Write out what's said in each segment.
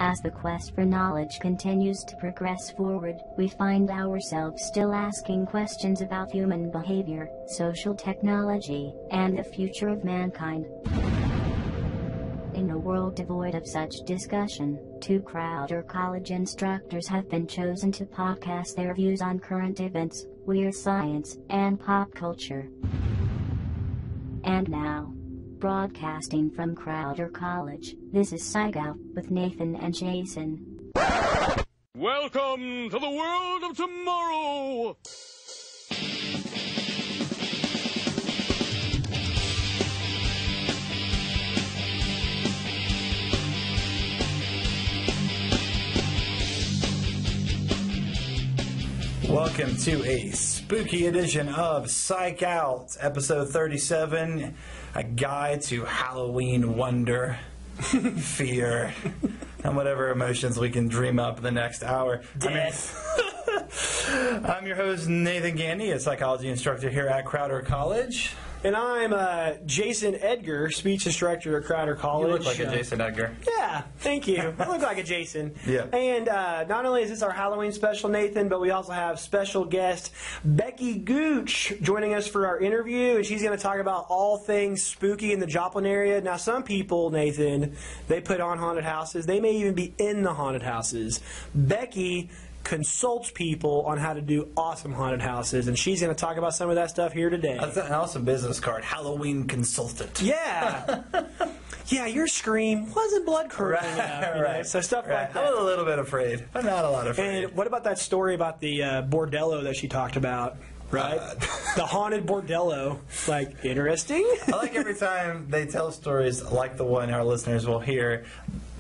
As the quest for knowledge continues to progress forward, we find ourselves still asking questions about human behavior, social technology, and the future of mankind. In a world devoid of such discussion, 2 Crowder College instructors have been chosen to podcast their views on current events, weird science, and pop culture. And now, broadcasting from Crowder College, this is Psych Out with Nathan and Jason. Welcome to the world of tomorrow! Welcome to a spooky edition of Psych Out, episode 37, a guide to Halloween wonder, fear, and whatever emotions we can dream up in the next hour. Death. I'm your host, Nathan Gandy, a psychology instructor here at Crowder College. And I'm Jason Edgar, speech instructor at Crowder College. You look like a Jason Edgar. Yeah, thank you. I look like a Jason. Yeah. And not only is this our Halloween special, Nathan, but we also have special guest Becky Gooch joining us for our interview, and she's going to talk about all things spooky in the Joplin area. Now, some people, Nathan, they put on haunted houses. They may even be in the haunted houses. Becky consults people on how to do awesome haunted houses, and she's going to talk about some of that stuff here today. That's an awesome business card, Halloween consultant. Yeah. Yeah, your scream wasn't blood curdling enough, right. So stuff like that. I was a little bit afraid, but not a lot afraid. And what about that story about the bordello that she talked about? Right? The haunted bordello. Like, interesting? I like every time they tell stories like the one our listeners will hear,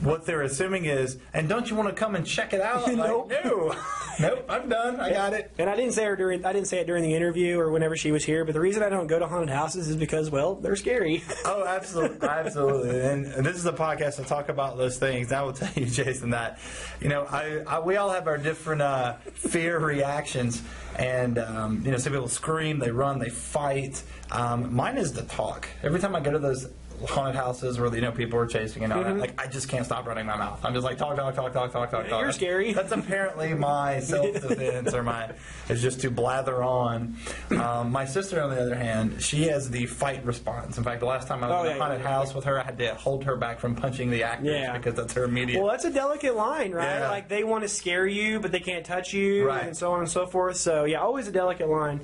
what they're assuming is, and don't you want to come and check it out? I'm Nope. like, no. Nope, I'm done. I got it. And I didn't say it during the interview or whenever she was here, but the reason I don't go to haunted houses is because, well, they're scary. Oh, absolutely. Absolutely. And this is a podcast to talk about those things. I will tell you, Jason, that, you know, we all have our different fear reactions. And, you know, some people scream, they run, they fight. Mine is the talk. Every time I go to those haunted houses where, you know, people are chasing and all that, like, I just can't stop running my mouth. I'm just like, talk. You're scary. That's apparently my self-defense or is just to blather on. My sister, on the other hand, she has the fight response. In fact, the last time I was in a haunted house with her, I had to hold her back from punching the actors because that's her immediate. Well, that's a delicate line, right? Yeah. Like, they want to scare you, but they can't touch you, right, and so on and so forth. So, yeah, always a delicate line.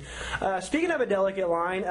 Speaking of a delicate line,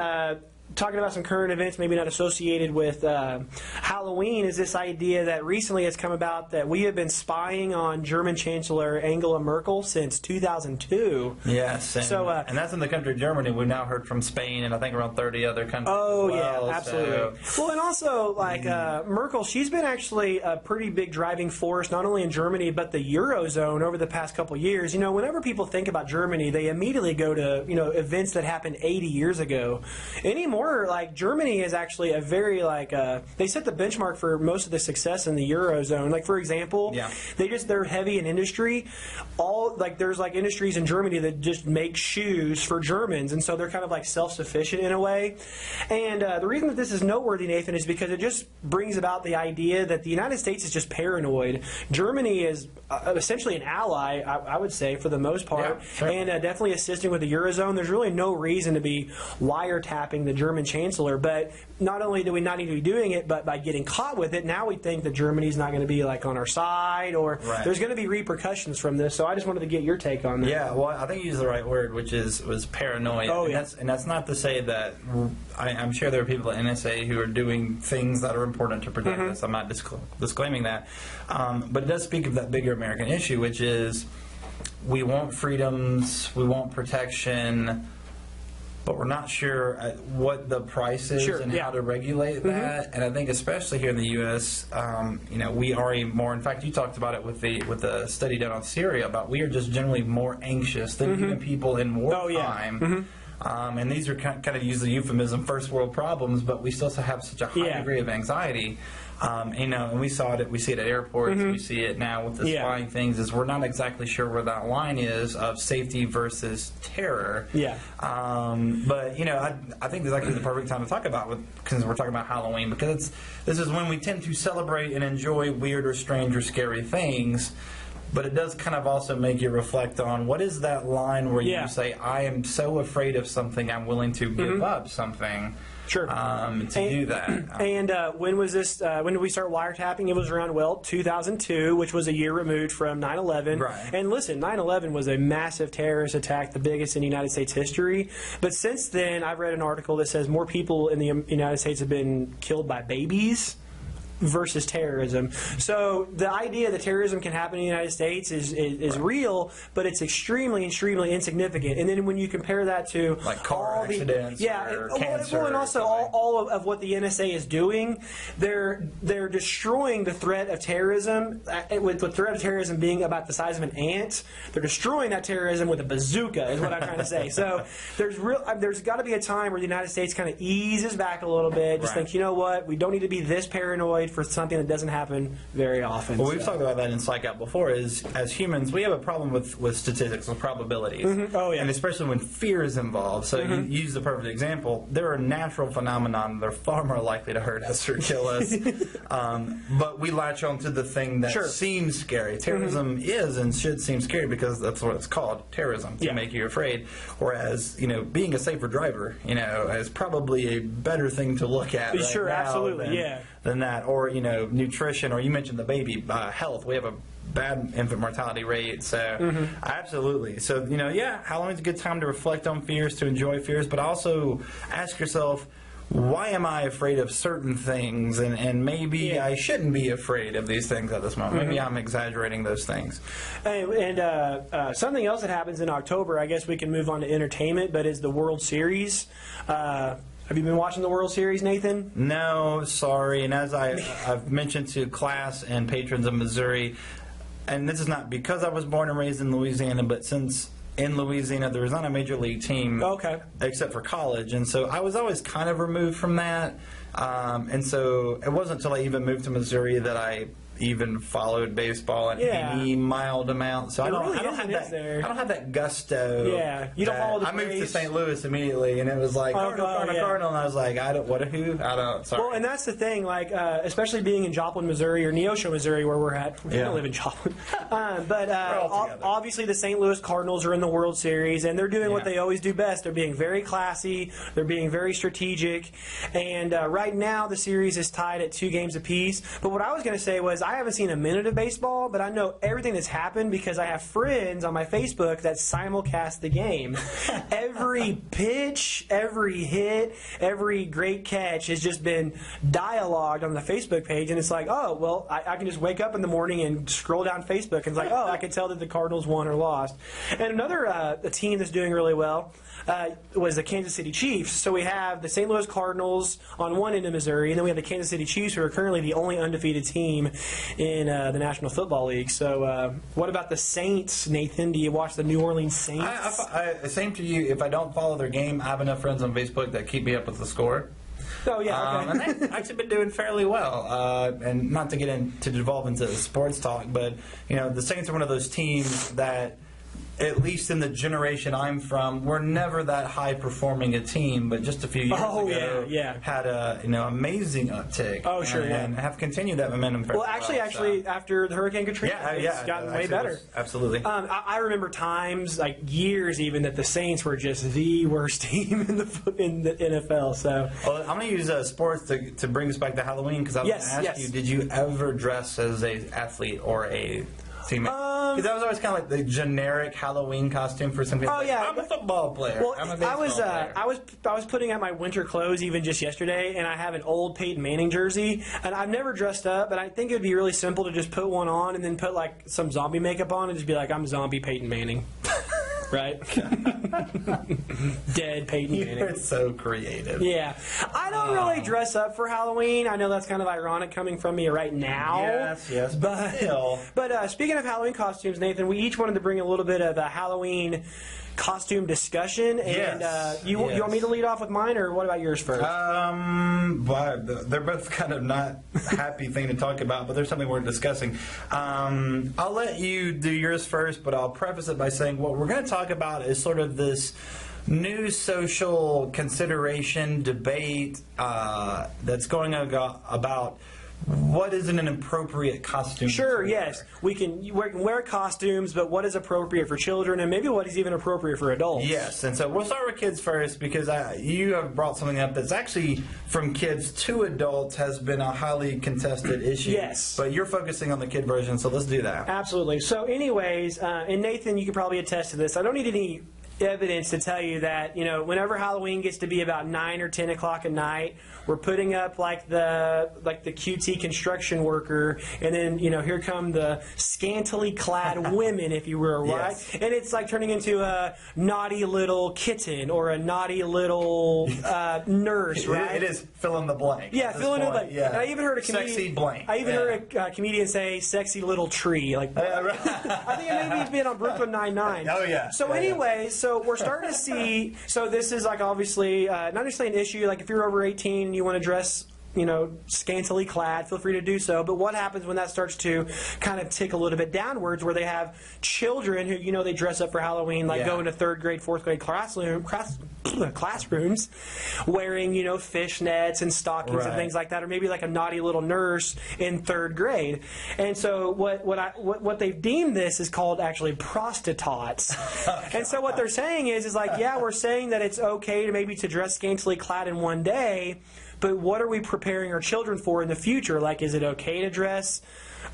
talking about some current events maybe not associated with Halloween, is this idea that recently has come about that we have been spying on German Chancellor Angela Merkel since 2002. Yes, and, so, and that's in the country of Germany. We've now heard from Spain and I think around 30 other countries. Oh, as well, yeah, absolutely. So. Well, and also, like, Merkel, she's been actually a pretty big driving force, not only in Germany, but the Eurozone over the past couple years. You know, whenever people think about Germany, they immediately go to, you know, events that happened 80 years ago. Anymore, like, Germany is actually a very, like, they set the benchmark for most of the success in the Eurozone. Like, for example, they're heavy in industry. There's, like, industries in Germany that just make shoes for Germans, and so they're kind of, like, self-sufficient in a way. And the reason that this is noteworthy, Nathan, is because it just brings about the idea that the United States is just paranoid. Germany is essentially an ally, I would say, for the most part, and definitely assisting with the Eurozone. There's really no reason to be wiretapping the German Chancellor, but not only do we not need to be doing it, but by getting caught with it, now we think that Germany's not going to be, like, on our side, or there's going to be repercussions from this. So I just wanted to get your take on that. Yeah, well, I think you used the right word, which was paranoia. Oh, and that's not to say that I'm sure there are people at NSA who are doing things that are important to protect us. I'm not disclaiming that. But it does speak of that bigger American issue, which is we want freedoms, we want protection, but we're not sure what the price is and how to regulate that. And I think especially here in the U.S., you know, we are more. In fact, you talked about it with the study done on Syria about we are just generally more anxious than even people in wartime. And these are kind of use the euphemism first world problems, but we still have such a high degree of anxiety. And we saw it. We see it at airports. We see it now with the flying things. Is we're not exactly sure where that line is of safety versus terror. Yeah. But I think this is actually the perfect time to talk about because we're talking about Halloween, because this is when we tend to celebrate and enjoy weird or strange or scary things. But it does kind of also make you reflect on what is that line where you say, I am so afraid of something, I'm willing to give up something. Sure. Do that. And when was this? When did we start wiretapping? It was around 2002, which was a year removed from 9/11. Right. And listen, 9/11 was a massive terrorist attack, the biggest in United States history. But since then, I've read an article that says more people in the United States have been killed by babies versus terrorism. So the idea that terrorism can happen in the United States is real, but it's extremely insignificant. And then when you compare that to like car accidents, or cancer, and also all of what the NSA is doing, they're destroying the threat of terrorism. With the threat of terrorism being about the size of an ant, they're destroying that terrorism with a bazooka. Is what I'm trying to say. So there's got to be a time where the United States kind of eases back a little bit. Just think, you know what, we don't need to be this paranoid for something that doesn't happen very often. Well, we've talked about that in Psych Out before. Is as humans, we have a problem with statistics, with probabilities. Oh, yeah. And especially when fear is involved. So you use the perfect example. There are natural phenomena that are far more likely to hurt us or kill us. But we latch on to the thing that seems scary. Terrorism is and should seem scary because that's what it's called, terrorism, to make you afraid. Whereas, being a safer driver, is probably a better thing to look at right now absolutely, than that. Or, nutrition, or you mentioned the baby health. We have a bad infant mortality rate, so absolutely. So, Halloween's a good time to reflect on fears, to enjoy fears, but also ask yourself, why am I afraid of certain things? And maybe I shouldn't be afraid of these things at this moment. Maybe I'm exaggerating those things. And something else that happens in October, I guess we can move on to entertainment, but is the World Series. Have you been watching the World Series, Nathan? No, sorry. And as I've mentioned to class and patrons of Missouri, and this is not because I was born and raised in Louisiana, but since in Louisiana there was not a major league team except for college, and so I was always kind of removed from that. And so it wasn't until I even moved to Missouri that I even followed baseball in any mild amount. So I don't have that gusto. Yeah, you don't follow the I moved to St. Louis immediately, and it was like Cardinal, and I was like, sorry. Well, and that's the thing, like especially being in Joplin, Missouri, or Neosho, Missouri, where we're at. We don't live in Joplin, but obviously the St. Louis Cardinals are in the World Series, and they're doing what they always do best. They're being very classy. They're being very strategic, and right now the series is tied at 2 games apiece. But what I was going to say was, I haven't seen a minute of baseball, but I know everything that's happened because I have friends on my Facebook that simulcast the game. Every pitch, every hit, every great catch has just been dialogued on the Facebook page, and it's like, oh, well, I can just wake up in the morning and scroll down Facebook, and it's like, oh, I can tell that the Cardinals won or lost. And another a team that's doing really well was the Kansas City Chiefs. So we have the St. Louis Cardinals on one end of Missouri, and then we have the Kansas City Chiefs, who are currently the only undefeated team in the National Football League. So what about the Saints, Nathan? Do you watch the New Orleans Saints? Same to you. If I don't follow their game, I have enough friends on Facebook that keep me up with the score. Oh, yeah. Okay. And they've actually been doing fairly well. And not to devolve into sports talk, but the Saints are one of those teams that, at least in the generation I'm from, we're never that high performing a team, but just a few years ago had a amazing uptick. Oh, sure, and have continued that momentum. Well, actually, after the Hurricane Katrina, it's gotten way better. Absolutely. I remember times, like years even, that the Saints were just the worst team in the NFL. So I'm going to use sports to bring us back to Halloween, because I was going to ask you, did you ever dress as an athlete or a teammate? Because that was always kind of like the generic Halloween costume for some people. Oh, yeah. I'm a football player. Well, I'm a baseball player. I was putting out my winter clothes even just yesterday, and I have an old Peyton Manning jersey, and I've never dressed up, but I think it would be really simple to just put one on and then put like some zombie makeup on and just be like, I'm zombie Peyton Manning. Right? Dead Peyton Manning. You're so creative. Yeah. I don't really dress up for Halloween. I know that's kind of ironic coming from me right now. Yes, but still. But speaking of Halloween costumes, Nathan, we each wanted to bring a little bit of a Halloween costume discussion. And you want me to lead off with mine, or what about yours first? Well, they're both kind of not happy thing to talk about, but there's something we're discussing. I'll let you do yours first, but I'll preface it by saying what we're going to talk about is sort of this new social consideration debate that's going about what is an appropriate costume. Sure, yes. We can wear costumes, but what is appropriate for children, and maybe what is even appropriate for adults. Yes, and so we'll start with kids first, because you have brought something up that's actually from kids to adults has been a highly contested issue. Yes. But you're focusing on the kid version, so let's do that. Absolutely. So anyways, and Nathan, you can probably attest to this. I don't need any evidence to tell you that, whenever Halloween gets to be about 9 or 10 o'clock at night, we're putting up like the QT construction worker, and then here come the scantily clad women, if you will, right? Yes. And it's like turning into a naughty little kitten or a naughty little nurse, right? It is fill in the blank. Yeah, fill in the blank. Yeah. And I even heard a sexy blank. I even heard a comedian say "sexy little tree." Like, I think it maybe been on Brooklyn Nine-Nine. Oh yeah. So anyways, so we're starting to see. So this is like obviously not necessarily an issue. Like if you're over 18 and you want to dress, scantily clad, feel free to do so. But what happens when that starts to kind of tick a little bit downwards, where they have children who, they dress up for Halloween, like go into 3rd grade, 4th grade classrooms wearing, fishnets and stockings and things like that, or maybe like a naughty little nurse in 3rd grade. And so what they've deemed this is called actually prostitutes. And so what they're saying is like, yeah, we're saying that it's okay to dress scantily clad in one day, but what are we preparing our children for in the future? Like, is it okay to dress?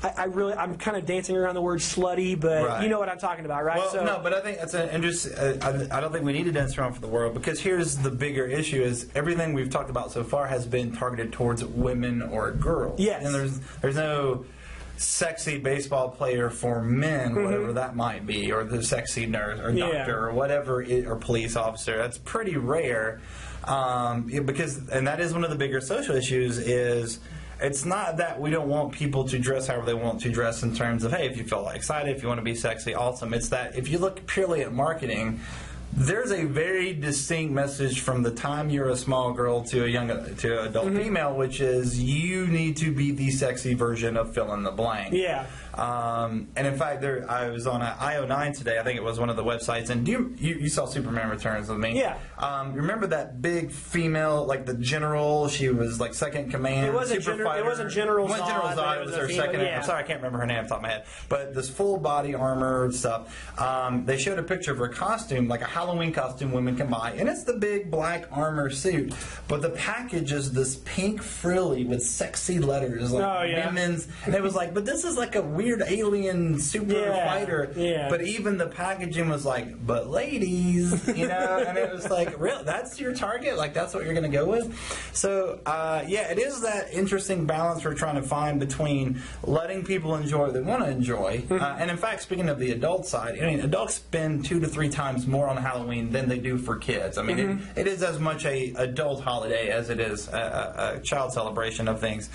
I'm kind of dancing around the word slutty, but you know what I'm talking about, right? Well, no, but I think that's an interesting. I don't think we need to dance around for the world, because here's the bigger issue: is everything we've talked about so far has been targeted towards women or girls. Yes, and there's no sexy baseball player for men, whatever that might be, or the sexy nurse or doctor or whatever, or police officer. That's pretty rare. Because that is one of the bigger social issues. Is it's not that we don't want people to dress however they want to dress in terms of, hey, if you feel like excited, if you want to be sexy, awesome. It's that if you look purely at marketing, there's a very distinct message from the time you're a small girl to an adult female, which is you need to be the sexy version of fill in the blank. Yeah. And in fact, I was on IO9 today. I think it was one of the websites. And you saw Superman Returns with me? Yeah. Remember that big female, like the general? She was like second in command. It wasn't General Zod. It wasn't General Zod. It was her second. Yeah. I'm sorry, I can't remember her name off the top of my head. But this full body armor stuff. They showed a picture of her costume, like a Halloween costume women can buy, and it's the big black armor suit. But the package is this pink frilly with sexy letters, like women's. And it was like, but this is like a weird alien super fighter. Yeah. But even the packaging was like, but ladies, and it was like, real, that's your target? Like, that's what you're going to go with? So, it is that interesting balance we're trying to find between letting people enjoy what they want to enjoy. And in fact, speaking of the adult side, adults spend 2 to 3 times more on Halloween than they do for kids. I mean, it is as much a adult holiday as it is a child celebration of things.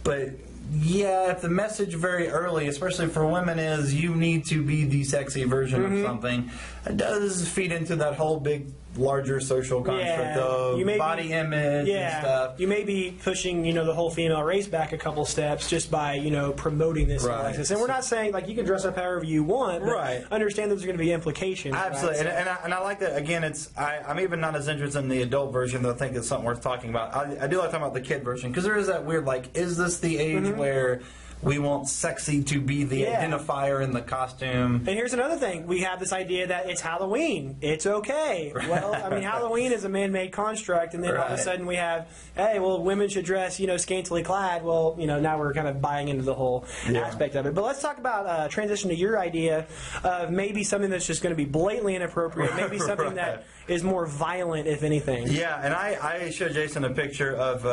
But yeah, if the message very early, especially for women, is you need to be the sexy version of something, it does feed into that whole big, larger social construct of body image and stuff. You may be pushing, the whole female race back a couple steps just by, promoting this. Right. And we're not saying, like, you can dress up however you want, but understand there's going to be implications. Absolutely. Right? And I like that. Again, I'm even not as interested in the adult version, though I think it's something worth talking about. I do like talking about the kid version, because there is that weird, like, is this the age where we want sexy to be the identifier in the costume? And here's another thing. We have this idea that it's Halloween. It's okay. Well, I mean, Halloween is a man-made construct, and then all of a sudden we have, hey, well, women should dress, scantily clad. Well, now we're kind of buying into the whole aspect of it. But let's talk about transition to your idea of maybe something that's just going to be blatantly inappropriate, maybe something that is more violent, if anything. Yeah, and I showed Jason a picture of,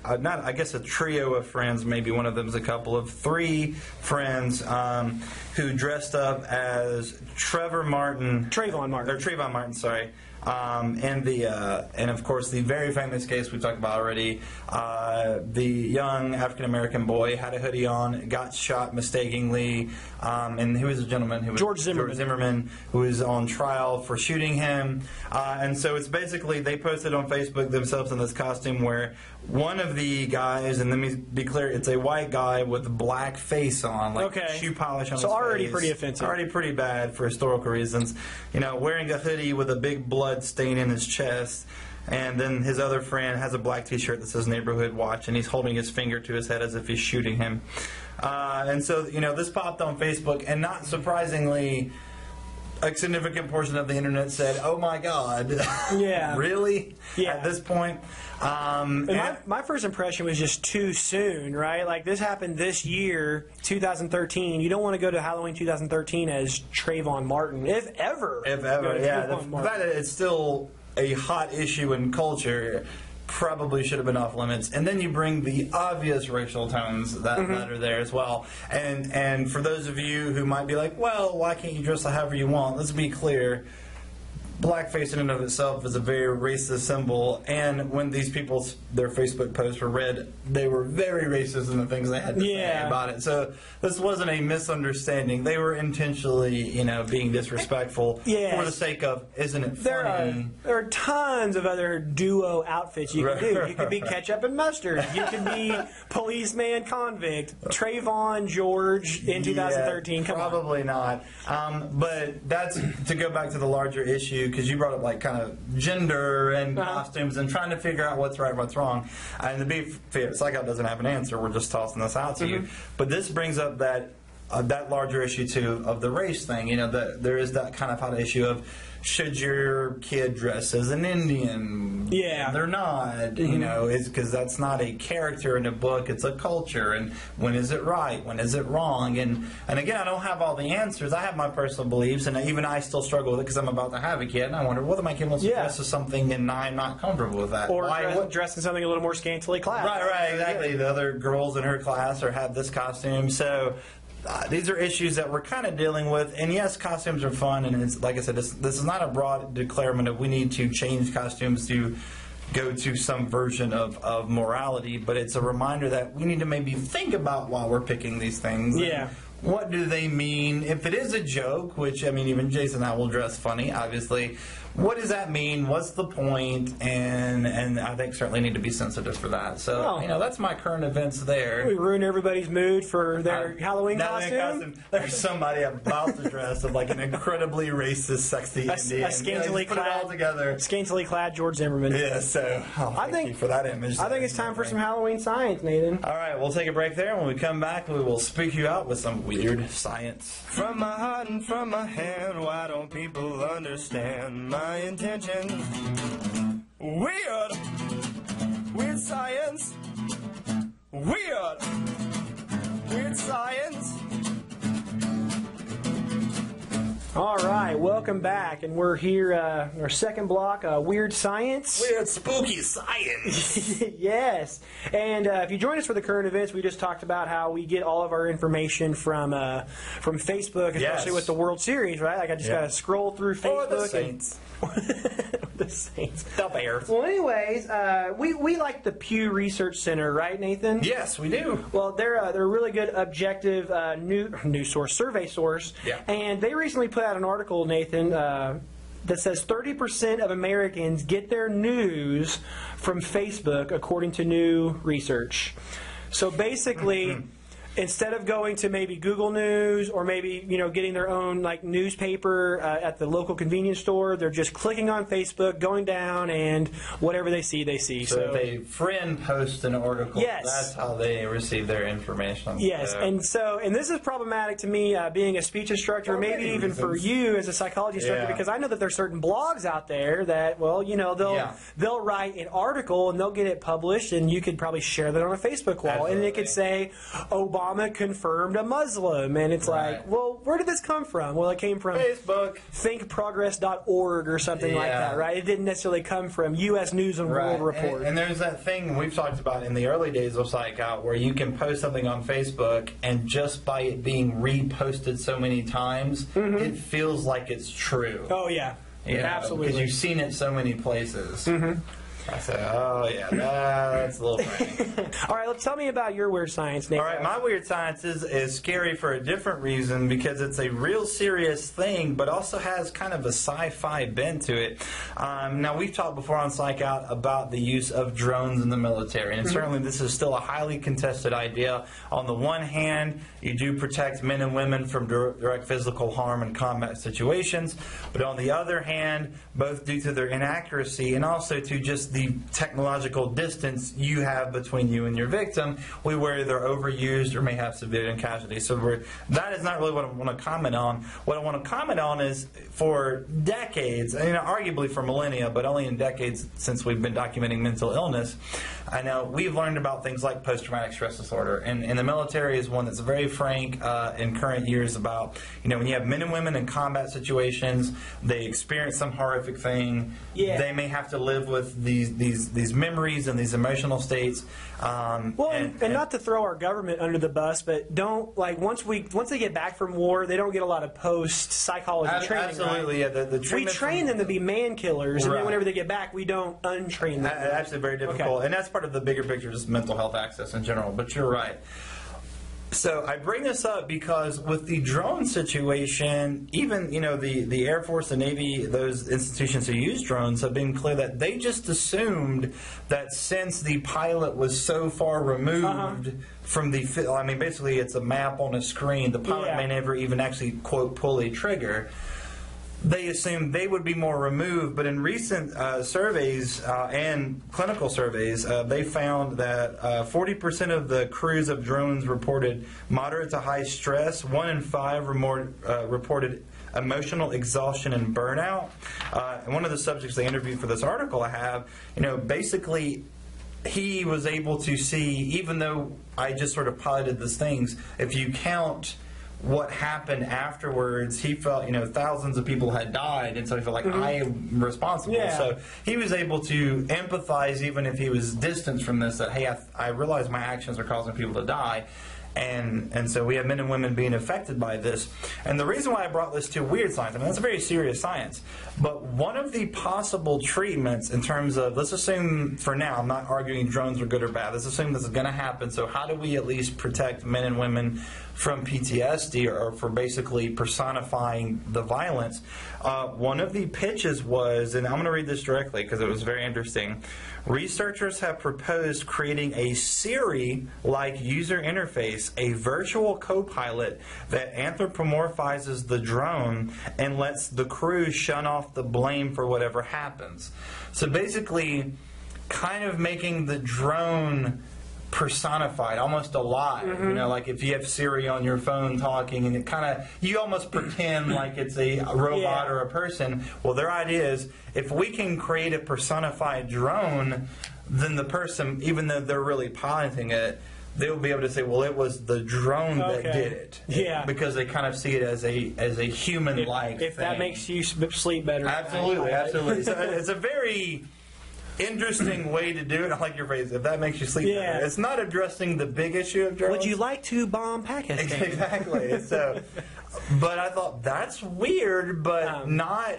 I guess a trio of friends, maybe one of them's a couple of 3 friends who dressed up as Trayvon Martin, sorry. And of course the very famous case we talked about already, the young African American boy had a hoodie on, got shot mistakenly, and he was a gentleman who was George Zimmerman, who was on trial for shooting him. And so it's basically they posted on Facebook themselves in this costume where one of the guys, and let me be clear, it's a white guy with black face on, like shoe polish on his face. So already pretty offensive. Already pretty bad for historical reasons. You know, wearing a hoodie with a big blood stain in his chest. And then his other friend has a black T-shirt that says Neighborhood Watch, and he's holding his finger to his head as if he's shooting him. And so, you know, this popped on Facebook, and not surprisingly, a significant portion of the internet said, "Oh my God, yeah, really?" Yeah. At this point, my first impression was just too soon, right? Like this happened this year, 2013. You don't want to go to Halloween 2013 as Trayvon Martin, if ever. If ever, yeah. The fact that it's still a hot issue in culture probably should have been off limits. And then you bring the obvious racial tones that are there as well. And for those of you who might be like, well, why can't you dress however you want? Let's be clear. Blackface in and of itself is a very racist symbol, and when these people, their Facebook posts were read, they were very racist in the things they had to say about it. So this wasn't a misunderstanding. They were intentionally, you know, being disrespectful for the sake of, isn't it funny? There are tons of other duo outfits you can do. You could be ketchup and mustard. You could be policeman convict. Trayvon George in 2013. Come probably on. Not. But that's to go back to the larger issue, because you brought up like kind of gender and costumes and trying to figure out what's right and what's wrong. And to be fair, Psychout doesn't have an answer. We're just tossing this out to you. But this brings up that larger issue too of the race thing. You know, there is that kind of hot issue of, should your kid dress as an Indian? Yeah. They're not, you know, because that's not a character in a book, it's a culture. And when is it right? When is it wrong? And again, I don't have all the answers. I have my personal beliefs, and even I still struggle with it because I'm about to have a kid, and I wonder whether my kid wants to dress as something and I'm not comfortable with that. Or dress in something a little more scantily clad. Right, exactly. The other girls in her class have this costume. So these are issues that we're kind of dealing with, and yes, costumes are fun, and it's, like I said, this is not a broad declarement of we need to change costumes to go to some version of morality, but it's a reminder that we need to maybe think about while we're picking these things. Yeah. What do they mean? If it is a joke, which, I mean, even Jason and I will dress funny, obviously, what does that mean? What's the point? And I think certainly need to be sensitive for that. So, you know, that's my current events there. We ruin everybody's mood for their Halloween costume. There's somebody about to dress of like an incredibly racist, sexy Indian. A scantily put it all together. Scantily clad George Zimmerman. Yeah, so thank you for that image. I think it's time for some Halloween science, Nathan. All right, we'll take a break there. When we come back, we will spook you out with some weird science. From my heart and from my hand, why don't people understand my intention? Weird science. Weird science. All right, welcome back, and we're here, our second block, Weird Science. Weird spooky science. Yes, and if you join us for the current events, we just talked about how we get all of our information from Facebook, especially with the World Series, right? Like I just got to scroll through Facebook. Or the Saints. The Saints. The Bears. Well, anyways, we like the Pew Research Center, right, Nathan? Yes, we do. Well, they're a really good, objective news source, survey source. Yeah. And they recently put out an article, Nathan, that says 30% of Americans get their news from Facebook, according to new research. So basically, instead of going to maybe Google News or maybe, you know, getting their own like newspaper at the local convenience store, they're just clicking on Facebook, going down, and whatever they see, they see. So if a friend posts an article, that's how they receive their information. Yes, and this is problematic to me, being a speech instructor, maybe even for you as a psychology instructor, because I know that there's certain blogs out there that, well, you know, they'll write an article and they'll get it published, and you could probably share that on a Facebook wall, and it could say, Obama confirmed a Muslim, and it's like, well, where did this come from? Well, it came from Facebook, thinkprogress.org or something like that, right? It didn't necessarily come from U.S. News and World Report. And there's that thing we've talked about in the early days of Psychout where you can post something on Facebook, and just by it being reposted so many times, it feels like it's true. Oh, yeah. Absolutely. Because you've seen it so many places. I said, oh yeah, that's a little funny. All right, tell me about your weird science, Nate. All right, my weird science is scary for a different reason, because it's a real serious thing, but also has kind of a sci-fi bent to it. Now, we've talked before on Psych Out about the use of drones in the military, and certainly this is still a highly contested idea. On the one hand, you do protect men and women from direct physical harm in combat situations, but on the other hand, both due to their inaccuracy and also to just the technological distance you have between you and your victim, we worry they're overused or may have civilian casualties. So that is not really what I want to comment on. What I want to comment on is, for decades, and arguably for millennia, but only in decades since we've been documenting mental illness, I know we've learned about things like post-traumatic stress disorder, and the military is one that's very frank in current years about, when you have men and women in combat situations, they experience some horrific thing, they may have to live with these memories and these emotional states. And not to throw our government under the bus, but don't, like, once they get back from war, they don't get a lot of post-psychology training. Absolutely, right? yeah. The we train them to be man killers, and then whenever they get back, we don't untrain them. Actually, very difficult, and that's part of the bigger picture, just mental health access in general. But you're right. So I bring this up because with the drone situation, even the Air Force, the Navy, those institutions who use drones have been clear that they just assumed that since the pilot was so far removed from the, basically it's a map on a screen, the pilot may never even actually, quote, pull a trigger. They assumed they would be more removed, but in recent surveys and clinical surveys, they found that 40% of the crews of drones reported moderate to high stress. 1 in 5 reported emotional exhaustion and burnout. And one of the subjects they interviewed for this article I have, basically he was able to see, even though I just sort of piloted these things, if you count what happened afterwards, he felt, thousands of people had died, and so he felt like I am responsible. So he was able to empathize, even if he was distanced from this, that, hey, I realize my actions are causing people to die. And so we have men and women being affected by this. And the reason why I brought this to weird science, that's a very serious science, but one of the possible treatments in terms of, let's assume for now, I'm not arguing drones are good or bad, let's assume this is going to happen, so how do we at least protect men and women from PTSD or for basically personifying the violence? One of the pitches was, and I'm going to read this directly because it was very interesting, researchers have proposed creating a Siri-like user interface, a virtual co-pilot that anthropomorphizes the drone and lets the crew shun off the blame for whatever happens. So basically, kind of making the drone personified, almost alive. Like if you have Siri on your phone talking, and it kind of, you almost pretend like it's a robot or a person. Well, their idea is, if we can create a personified drone, then the person, even though they're really piloting it, they'll be able to say, well, it was the drone that did it. Because they kind of see it as a human-like thing. If that makes you sleep better. Absolutely. So it's a very interesting way to do it. I like your phrase, if that makes you sleep better. It's not addressing the big issue of drones. Would you like to bomb Pakistan? Exactly. So, but I thought, that's weird, but not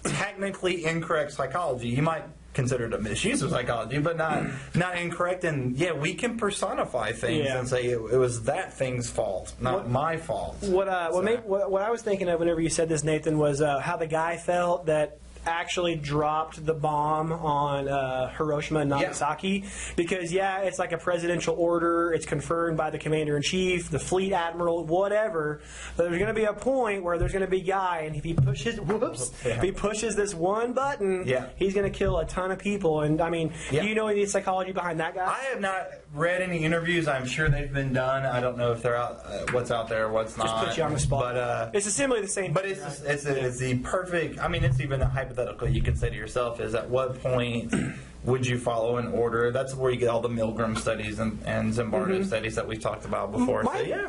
technically incorrect psychology. You might consider it a misuse of psychology, but not incorrect. And we can personify things and say it was that thing's fault, not my fault. What I was thinking of whenever you said this, Nathan, was how the guy felt that actually dropped the bomb on Hiroshima and Nagasaki, because it's like a presidential order, it's confirmed by the commander-in-chief, the fleet admiral, whatever, but there's going to be a point where there's going to be a guy, and if he pushes if he pushes this one button, he's going to kill a ton of people. And do you know any psychology behind that guy? I have not read any interviews. I'm sure they've been done. I don't know if they're out, what's out there, what's not. Just put you on the spot. But it's similarly the same. But it's the perfect. It's even a hypothetical you can say to yourself is, at what point would you follow an order? That's where you get all the Milgram studies and Zimbardo studies that we've talked about before.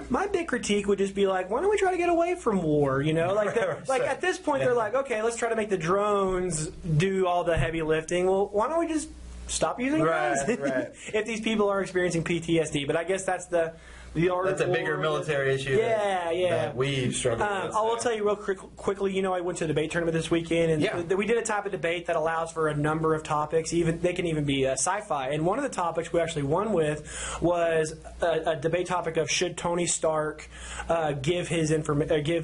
My big critique would just be like, why don't we try to get away from war? Like at this point, they're like, okay, let's try to make the drones do all the heavy lifting. Well, why don't we just stop using drones if these people are experiencing PTSD? But I guess that's the That's a bigger military issue. Yeah, that we struggle with. I will tell you real quickly. I went to a debate tournament this weekend, and we did a type of debate that allows for a number of topics. They can even be sci-fi. And one of the topics we actually won with was a debate topic of should Tony Stark give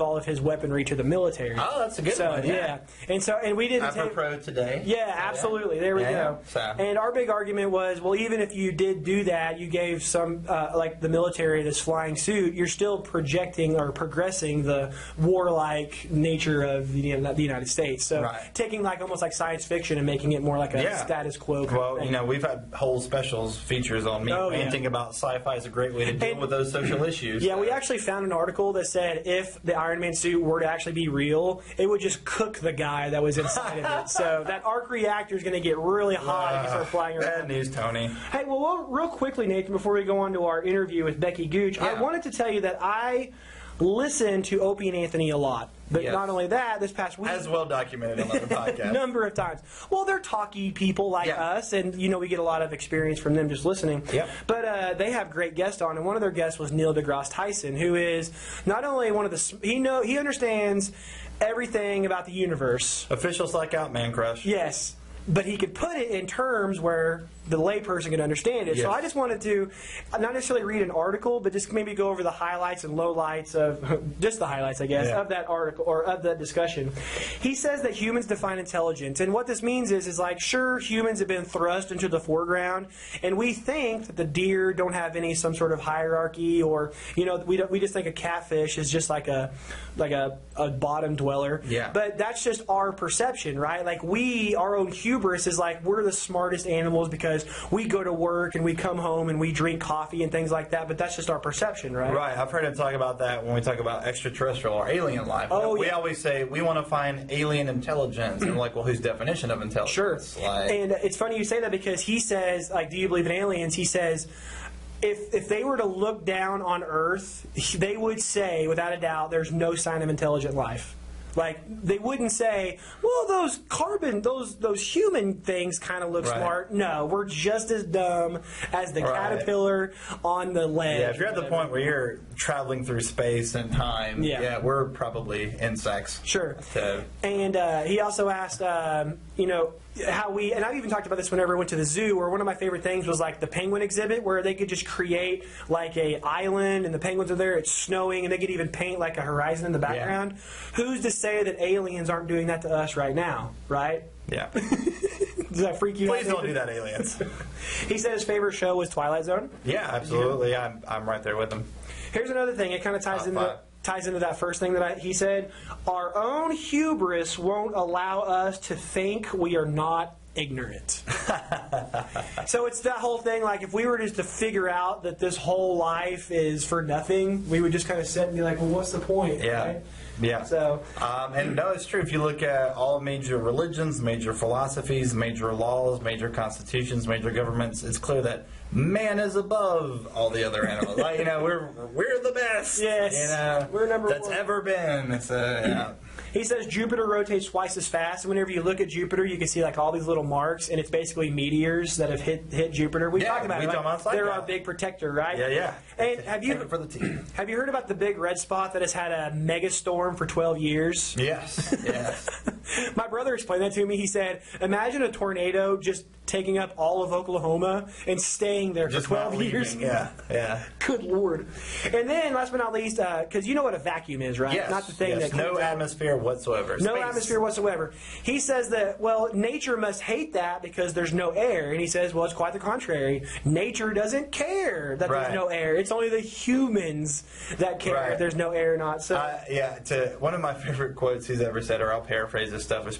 all of his weaponry to the military. Oh, that's a good one. Yeah, and we didn't take pro today. Yeah, absolutely. There we go. So. And our big argument was, well, even if you did do that, you gave some like the military this flying suit, you're still projecting or progressing the warlike nature of the United States. So taking like almost like science fiction and making it more like a status quo kind of thing. We've had whole specials features on me ranting about sci-fi is a great way to deal with those social issues. Yeah, we actually found an article that said if the Iron Man suit were to actually be real, it would just cook the guy that was inside of it. So that arc reactor is going to get really hot if you start flying around. Bad news, Tony. Hey, well, real quickly, Nathan, before we go on to our interview with Becky Gooch, I wanted to tell you that I listen to Opie and Anthony a lot. But not only that, this past week... As well documented on other podcasts. A number of times. Well, they're talky people like us, and, we get a lot of experience from them just listening. Yep. But they have great guests on, and one of their guests was Neil deGrasse Tyson, who is not only one of the... He understands everything about the universe. Official Psych Out Man Crush. Yes. But he could put it in terms where the layperson can understand it. Yes. So I just wanted to not necessarily read an article, but just maybe go over the highlights and lowlights of just the highlights, I guess, of that article or of that discussion. He says that humans define intelligence, and what this means is like, sure, humans have been thrust into the foreground, and we think that the deer don't have some sort of hierarchy, or we just think a catfish is just like a bottom dweller. Yeah. But that's just our perception, right? Like our own hubris is like we're the smartest animals because we go to work and we come home and we drink coffee and things like that, but that's just our perception, right? Right. I've heard him talk about that when we talk about extraterrestrial or alien life. We always say we want to find alien intelligence. And we're like, well, whose definition of intelligence? Sure. And it's funny you say that because he says, like, do you believe in aliens? He says, if they were to look down on Earth, they would say, without a doubt, there's no sign of intelligent life. Like, they wouldn't say, well, those human things kind of look smart. No, we're just as dumb as the caterpillar on the ledge. Yeah, if you're at the point where you're traveling through space and time, we're probably insects. Sure. And he also asked, how and I've even talked about this whenever I went to the zoo, where one of my favorite things was like the penguin exhibit, where they could just create like a island and the penguins are there, it's snowing, and they could even paint like a horizon in the background. Yeah. Who's to say that aliens aren't doing that to us right now, right? Yeah. Does that freak you out? Please don't do that, aliens. He said his favorite show was Twilight Zone. Yeah, absolutely. I'm right there with him. Here's another thing. It kind of ties into that first thing that he said. Our own hubris won't allow us to think we are not ignorant. So it's that whole thing, like if we were just to figure out that this whole life is for nothing, we would just kind of sit and be like, well, what's the point? Yeah. Right? Yeah. So, and no, it's true. If you look at all major religions, major philosophies, major laws, major constitutions, major governments, it's clear that man is above all the other animals. Like, we're the best. Yes. We're number that's one. ever been. It's He says Jupiter rotates twice as fast. And whenever you look at Jupiter, you can see like all these little marks, and it's basically meteors that have hit Jupiter. We talked about it. They're our big protector, right? Yeah. And have you heard about the big red spot that has had a megastorm for 12 years? Yes. My brother explained that to me. He said, imagine a tornado just taking up all of Oklahoma and staying there for 12 years. Yeah. Good Lord. And then, last but not least, because you know what a vacuum is, right? Yes. Not the thing that no atmosphere whatsoever. No atmosphere whatsoever. He says that, well, nature must hate that because there's no air. And he says, well, it's quite the contrary. Nature doesn't care that there's no air. It's only the humans that care if there's no air or not. So one of my favorite quotes he's ever said, or I'll paraphrase this stuff, is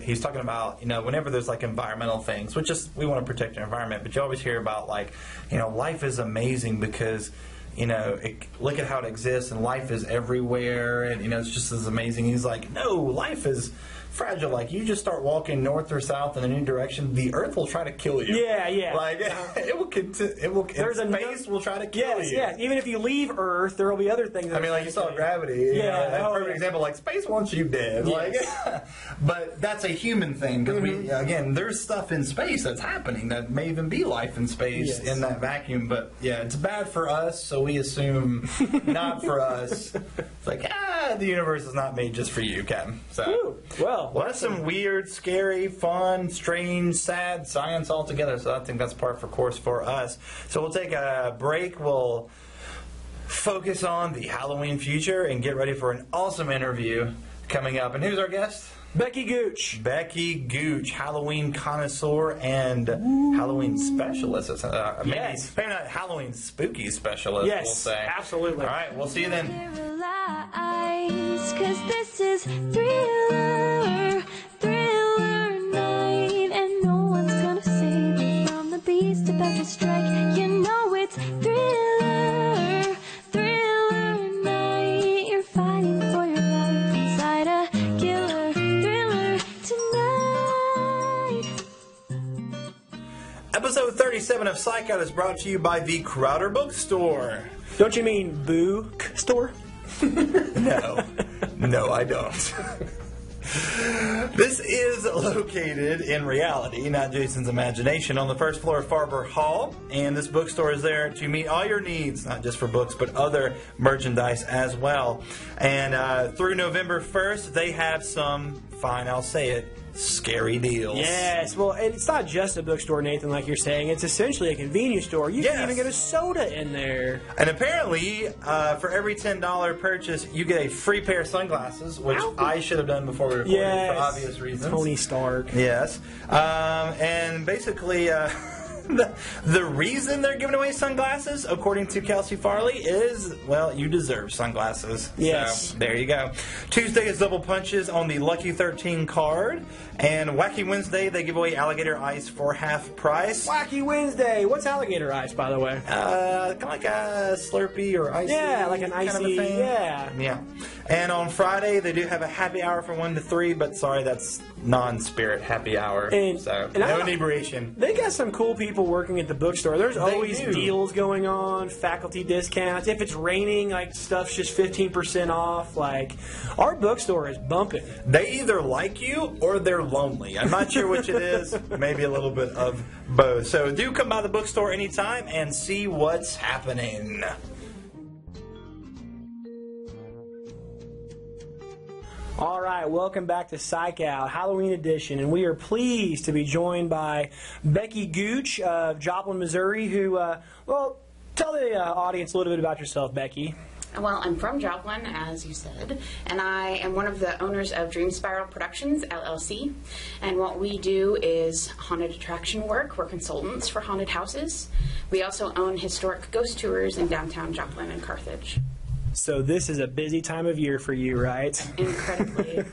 he's talking about, whenever there's like environmental things, which is we want to protect our environment, but you always hear about life is amazing because look at how it exists and life is everywhere and it's just as amazing. He's like, no, life is fragile. Like, you just start walking north or south in a new direction, the Earth will try to kill you. Yeah, yeah. Like, it will space will try to kill you. Yes, even if you leave Earth, there will be other things. I mean, like you saw gravity. Yeah. A perfect example. Like, space wants you dead. Yes. Like, but that's a human thing because again, there's stuff in space that's happening that may even be life in space in that vacuum. But yeah, it's bad for us, so we assume not for us. It's like, the universe is not made just for you, Captain. So, well, that's some weird, scary, fun, strange, sad science altogether. So I think that's par for course for us. So we'll take a break. We'll focus on the Halloween future and get ready for an awesome interview coming up. And who's our guest? Becky Gooch. Becky Gooch, Halloween connoisseur and Halloween specialist. Maybe not Halloween spooky specialist, yes, we'll say. Absolutely. All right, we'll see you then. Cause this is thriller night, and no one's gonna save you from the beast about to strike. You know it's thriller night. You're fighting for your life inside a killer thriller tonight. Episode 37 of Psych Out is brought to you by the Crowder Bookstore. Don't you mean Book Store? No, I don't. This is located in reality, not Jason's imagination, on the first floor of Farber Hall, and this bookstore is there to meet all your needs, not just for books, but other merchandise as well. And through November 1st, they have some, fine, I'll say it, scary deals. Yes, well, and it's not just a bookstore, Nathan, like you're saying. It's essentially a convenience store. You can even get a soda in there. And apparently, for every $10 purchase, you get a free pair of sunglasses, which I should have done before we recorded for obvious reasons. Tony Stark. Yes. And basically... The reason they're giving away sunglasses, according to Kelsey Farley, is, well, you deserve sunglasses. Yes. So, there you go. Tuesday is double punches on the Lucky 13 card. And Wacky Wednesday, they give away alligator ice for half price. Wacky Wednesday. What's alligator ice, by the way? Kind of like a Slurpee or icy. Yeah, like an icy, kind of a thing. Yeah. And on Friday, they do have a happy hour from 1 to 3, but sorry, that's non-spirit happy hour. So, no inebriation. They got some cool people working at the bookstore. There's always deals going on, faculty discounts. If it's raining, like, stuff's just 15% off. Like, our bookstore is bumping. They either like you or they're lonely. I'm not sure which it is. Maybe a little bit of both. So do come by the bookstore anytime and see what's happening. All right, welcome back to Psych Out, Halloween edition, and we are pleased to be joined by Becky Gooch of Joplin, Missouri, who, well, tell the audience a little bit about yourself, Becky. Well, I'm from Joplin, as you said, and I am one of the owners of Dream Spiral Productions, LLC, and what we do is haunted attraction work. We're consultants for haunted houses. We also own historic ghost tours in downtown Joplin and Carthage. So this is a busy time of year for you, right? Incredibly.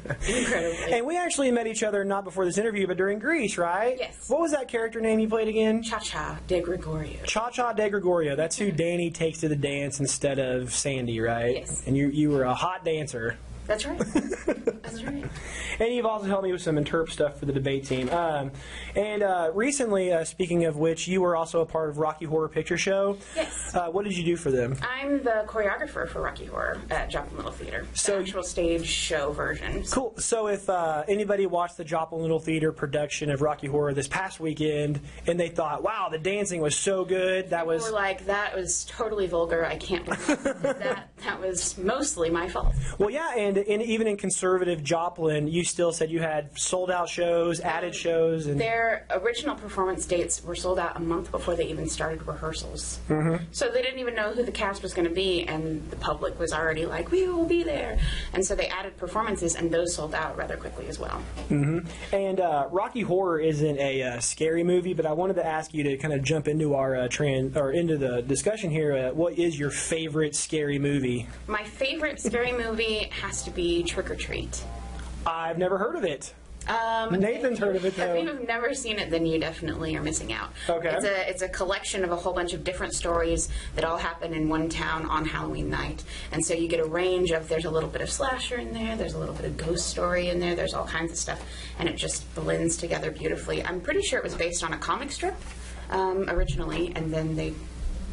And we actually met each other not before this interview, but during Greece, right? Yes. What was that character name you played again? Cha-Cha de Gregorio. Cha-Cha de Gregorio. That's who Danny takes to the dance instead of Sandy, right? Yes. And you were a hot dancer. That's right. That's right. And you've also helped me with some interp stuff for the debate team. And recently, speaking of which, you were also a part of Rocky Horror Picture Show. Yes. What did you do for them? I'm the choreographer for Rocky Horror at Joplin Little Theater. So the actual stage show version. Cool. So if anybody watched the Joplin Little Theater production of Rocky Horror this past weekend, and they thought, wow, the dancing was so good, People were like, that was totally vulgar. I can't believe that was mostly my fault. Well, yeah, and even in conservative Joplin, you still said you had sold-out shows, added shows. And their original performance dates were sold out a month before they even started rehearsals. Mm-hmm. So they didn't even know who the cast was going to be, and the public was already like, we will be there. And so they added performances, and those sold out rather quickly as well. Mm-hmm. And Rocky Horror isn't a scary movie, but I wanted to ask you to kind of jump into our into the discussion here. What is your favorite scary movie? My favorite scary movie has to be Trick or Treat. I've never heard of it. Nathan's heard of it, though. If you've never seen it, then you definitely are missing out. Okay. It's a collection of a whole bunch of different stories that all happen in one town on Halloween night. And so you get a range of, there's a little bit of slasher in there, there's a little bit of ghost story in there, there's all kinds of stuff. And it just blends together beautifully. I'm pretty sure it was based on a comic strip originally, and then they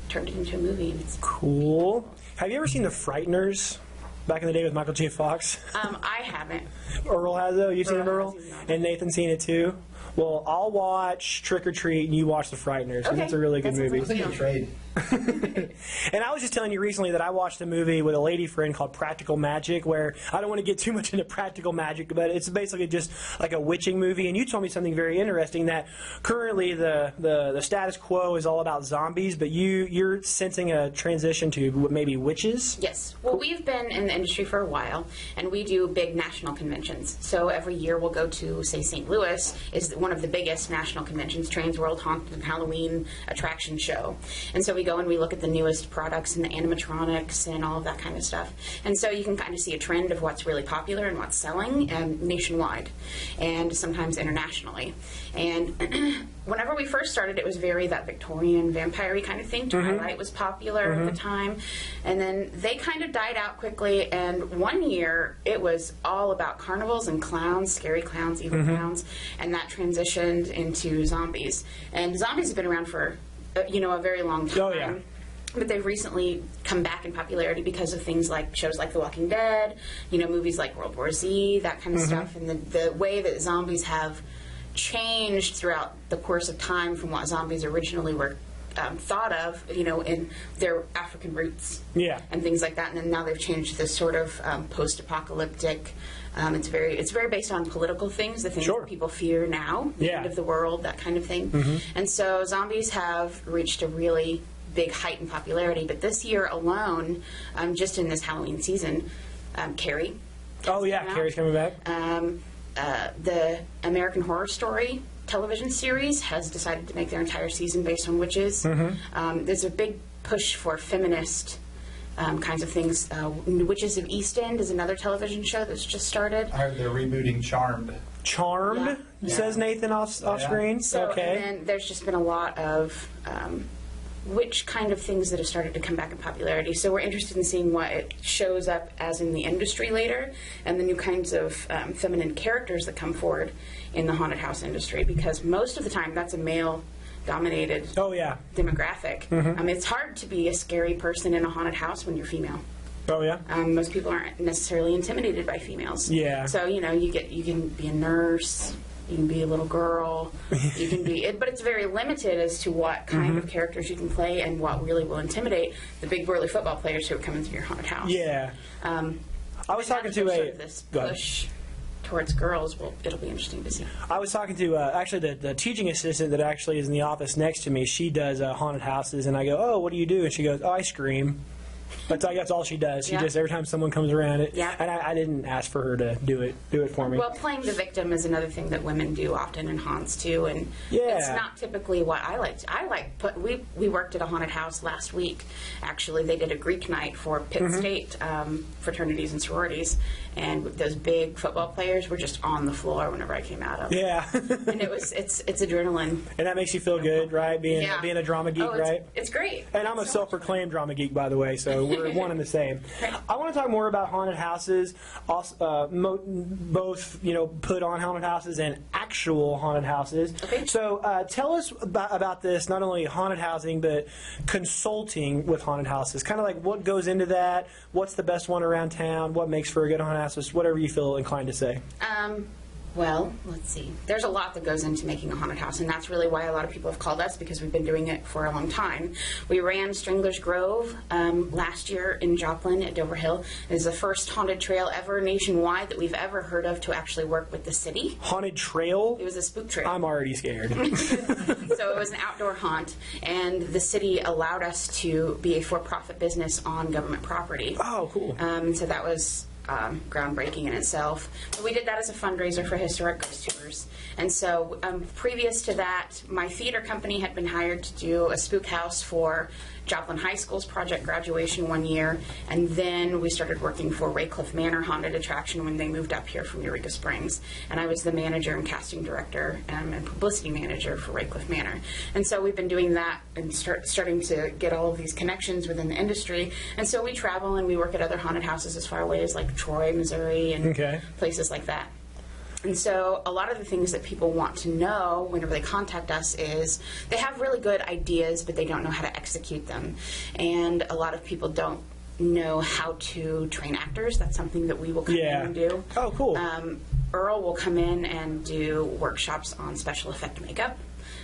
turned it into a movie. And it's Cool. Have you ever seen The Frighteners? Back in the day with Michael J. Fox. I haven't. Earl has, though. You've seen it, Earl? Has, yeah. And Nathan's seen it, too? Well, I'll watch Trick or Treat, and you watch The Frighteners, because Okay. it's a really good That sounds movie. like a deal. Trade. And I was just telling you recently that I watched a movie with a lady friend called Practical Magic, where I don't want to get too much into practical magic, but it's basically just like a witching movie. And you told me something very interesting, that currently the status quo is all about zombies, but you're sensing a transition to maybe witches? Yes. Well, we've been in the industry for a while, and we do big national conventions. So every year we'll go to, say, St. Louis is one of the biggest national conventions, Trains World Haunted Halloween attraction show. And so we go and we look at the newest products and the animatronics and all of that kind of stuff. And so you can kind of see a trend of what's really popular and what's selling nationwide and sometimes internationally. And whenever we first started, it was very that Victorian vampire-y kind of thing. Twilight was popular at the time. And then they kind of died out quickly. And one year, it was all about carnivals and clowns, scary clowns, evil clowns. And that transitioned into zombies. And zombies have been around for, a very long time. Oh, yeah. But they've recently come back in popularity because of things like shows like The Walking Dead, movies like World War Z, that kind of stuff. And the way that zombies have changed throughout the course of time from what zombies originally were thought of, in their African roots, Yeah. and things like that. And then now they've changed this sort of post-apocalyptic. It's very based on political things, the things Sure. that people fear now, the Yeah. end of the world, that kind of thing. And so zombies have reached a really big height in popularity. But this year alone, just in this Halloween season, Carrie. Oh, yeah, came out. Carrie's coming back. The American Horror Story television series has decided to make their entire season based on witches. There's a big push for feminist kinds of things. Witches of East End is another television show that's just started. I heard they're rebooting Charmed. Charmed, says Nathan off screen. So, Okay. and then there's just been a lot of witch kind of things that have started to come back in popularity. So we're interested in seeing what it shows up as in the industry later, and the new kinds of feminine characters that come forward in the haunted house industry, because most of the time that's a male-dominated Oh, yeah. demographic. It's hard to be a scary person in a haunted house when you're female. Oh, yeah. Most people aren't necessarily intimidated by females. Yeah. So you can be a nurse, you can be a little girl, you can be but it's very limited as to what kind of characters you can play and what really will intimidate the big burly football players who are coming to your haunted house. Yeah. I was talking to sort of this Go ahead. push towards girls. Well, it'll be interesting to see. I was talking to actually the teaching assistant that actually is in the office next to me. She does haunted houses, and I go, "Oh, what do you do?" And she goes, "Oh, I scream." That's all she does. She Yeah. just every time someone comes around it. Yeah. And I didn't ask for her to do it for me. Well, playing the victim is another thing that women do often in haunts too, and Yeah. it's not typically what I like. We worked at a haunted house last week. Actually, they did a Greek night for Pitt State fraternities and sororities, and those big football players were just on the floor whenever I came out of. Yeah. And it's adrenaline. And that makes you feel good, right? Being a drama geek, it's, right? It's great. And I'm a self-proclaimed drama geek, by the way, so we're one and the same. I want to talk more about haunted houses, also, both put on haunted houses and actual haunted houses. Okay. So tell us about this, not only haunted housing, but consulting with haunted houses. Kind of like what goes into that, what's the best one around town, what makes for a good haunted house, just whatever you feel inclined to say. Well, let's see. There's a lot that goes into making a haunted house, and that's really why a lot of people have called us, because we've been doing it for a long time. We ran Stringler's Grove last year in Joplin at Dover Hill. It is the first haunted trail ever nationwide that we've ever heard of to actually work with the city. Haunted trail? It was a spook trail. I'm already scared. So it was an outdoor haunt, and the city allowed us to be a for-profit business on government property. Oh, cool. So that was groundbreaking in itself. But we did that as a fundraiser for historic ghost tours. And so previous to that, my theater company had been hired to do a spook house for Joplin High School's project graduation one year, and then we started working for Raycliffe Manor Haunted Attraction when they moved up here from Eureka Springs. And I was the manager and casting director and publicity manager for Raycliffe Manor. And so we've been doing that and starting to get all of these connections within the industry. And so we travel and we work at other haunted houses as far away as like Troy, Missouri, and places like that. And so a lot of the things that people want to know whenever they contact us is they have really good ideas, but they don't know how to execute them. And a lot of people don't know how to train actors. That's something that we will come in and do. Oh, cool. Earl will come in and do workshops on special effect makeup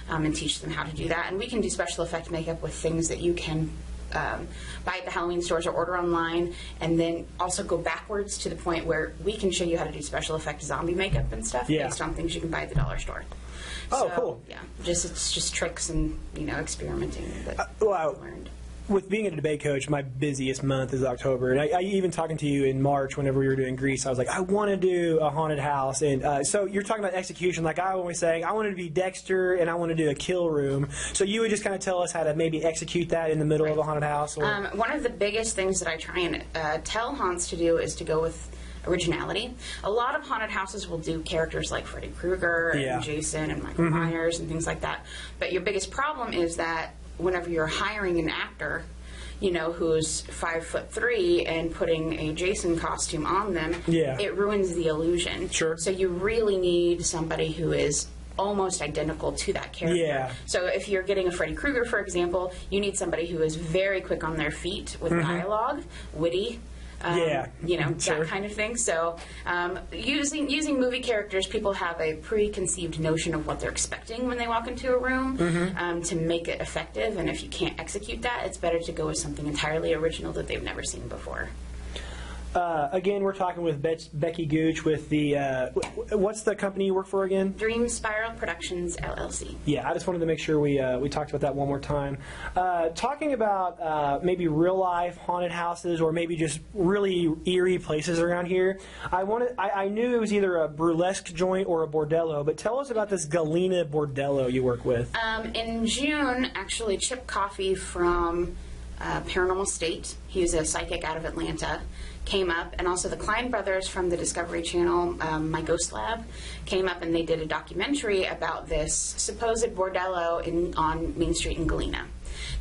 and teach them how to do that. And we can do special effect makeup with things that you can buy at the Halloween stores or order online, and then also go backwards to the point where we can show you how to do special effect zombie makeup and stuff based on things you can buy at the dollar store. Oh, so, cool. Yeah, it's just tricks and experimenting that wow. I've learned. With being a debate coach, my busiest month is October. And I even talking to you in March whenever we were doing Greece, I was like, I want to do a haunted house. And so you're talking about execution. Like I always say, I wanted to be Dexter and I want to do a kill room. So you would just kind of tell us how to maybe execute that in the middle of a haunted house? Or? One of the biggest things that I try and tell haunts to do is to go with originality. A lot of haunted houses will do characters like Freddy Krueger and Jason and Michael Myers and things like that. But your biggest problem is that whenever you're hiring an actor, who's 5'3" and putting a Jason costume on them, it ruins the illusion. Sure. So you really need somebody who is almost identical to that character. Yeah. So if you're getting a Freddy Krueger, for example, you need somebody who is very quick on their feet with dialogue, witty, that kind of thing. So using movie characters, people have a preconceived notion of what they're expecting when they walk into a room to make it effective. And if you can't execute that, it's better to go with something entirely original that they've never seen before. Again, we're talking with Becky Gooch with the, what's the company you work for again? Dream Spiral Productions, LLC. Yeah, I just wanted to make sure we talked about that one more time. Talking about maybe real-life haunted houses or maybe just really eerie places around here, I knew it was either a burlesque joint or a bordello, but tell us about this Galena bordello you work with. In June, actually, Chip Coffey from Paranormal State, he's a psychic out of Atlanta, came up, and also the Klein brothers from the Discovery Channel, My Ghost Lab, came up and they did a documentary about this supposed bordello on Main Street in Galena.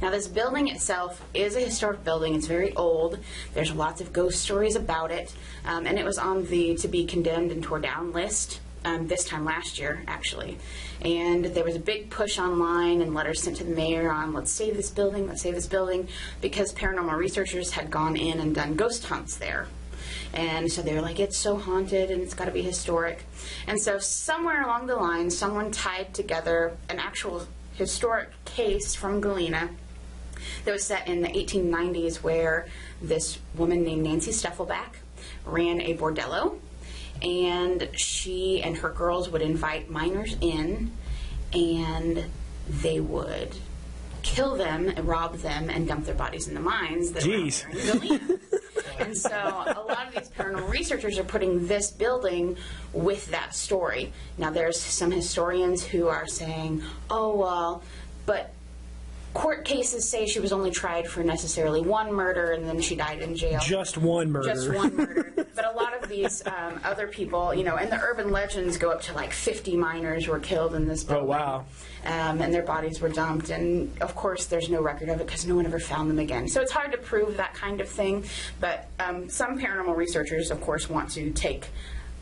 Now, this building itself is a historic building. It's very old. There's lots of ghost stories about it, and it was on the to be condemned and tore down list this time last year, actually. And there was a big push online and letters sent to the mayor on let's save this building, because paranormal researchers had gone in and done ghost hunts there. And so they were like, it's so haunted and it's got to be historic. And so somewhere along the line, someone tied together an actual historic case from Galena that was set in the 1890s where this woman named Nancy Stuffelback ran a bordello. And she and her girls would invite minors in, and they would kill them, rob them, and dump their bodies in the mines that were out there in Galena. And so a lot of these paranormal researchers are putting this building with that story. Now, there's some historians who are saying, oh, well, but court cases say she was only tried for necessarily one murder and then she died in jail. Just one murder. Just one murder. But a lot of these other people, and the urban legends go up to like 50 miners were killed in this building. Oh, wow. And their bodies were dumped. And, of course, there's no record of it because no one ever found them again. So it's hard to prove that kind of thing. But some paranormal researchers, of course, want to take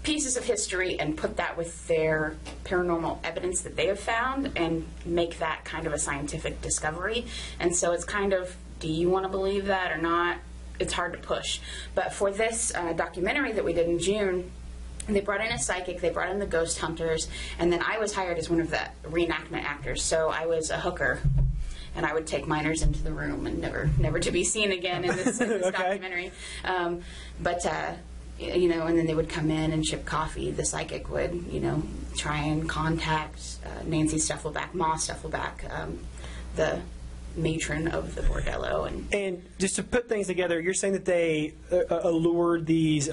pieces of history and put that with their paranormal evidence that they have found and make that kind of a scientific discovery. And so it's kind of, do you want to believe that or not? It's hard to push. But for this documentary that we did in June, they brought in a psychic, they brought in the ghost hunters, and then I was hired as one of the reenactment actors. So I was a hooker, and I would take minors into the room and never to be seen again in this documentary. And then they would come in and Chip Coffey, the psychic, would, try and contact Nancy Stuffelback, Ma Stuffelback, the matron of the bordello. And just to put things together, you're saying that they allured these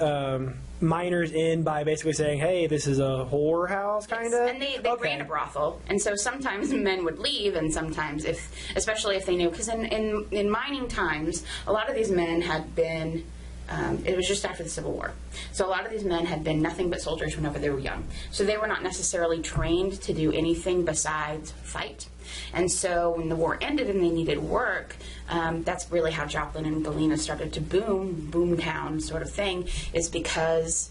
minors in by basically saying, hey, this is a whorehouse, kind of? Yes, and they ran a brothel. And so sometimes men would leave, and sometimes, especially if they knew, because in mining times, a lot of these men had been, it was just after the Civil War. So a lot of these men had been nothing but soldiers whenever they were young. So they were not necessarily trained to do anything besides fight. And so when the war ended and they needed work, that's really how Joplin and Galena started to boom town sort of thing, is because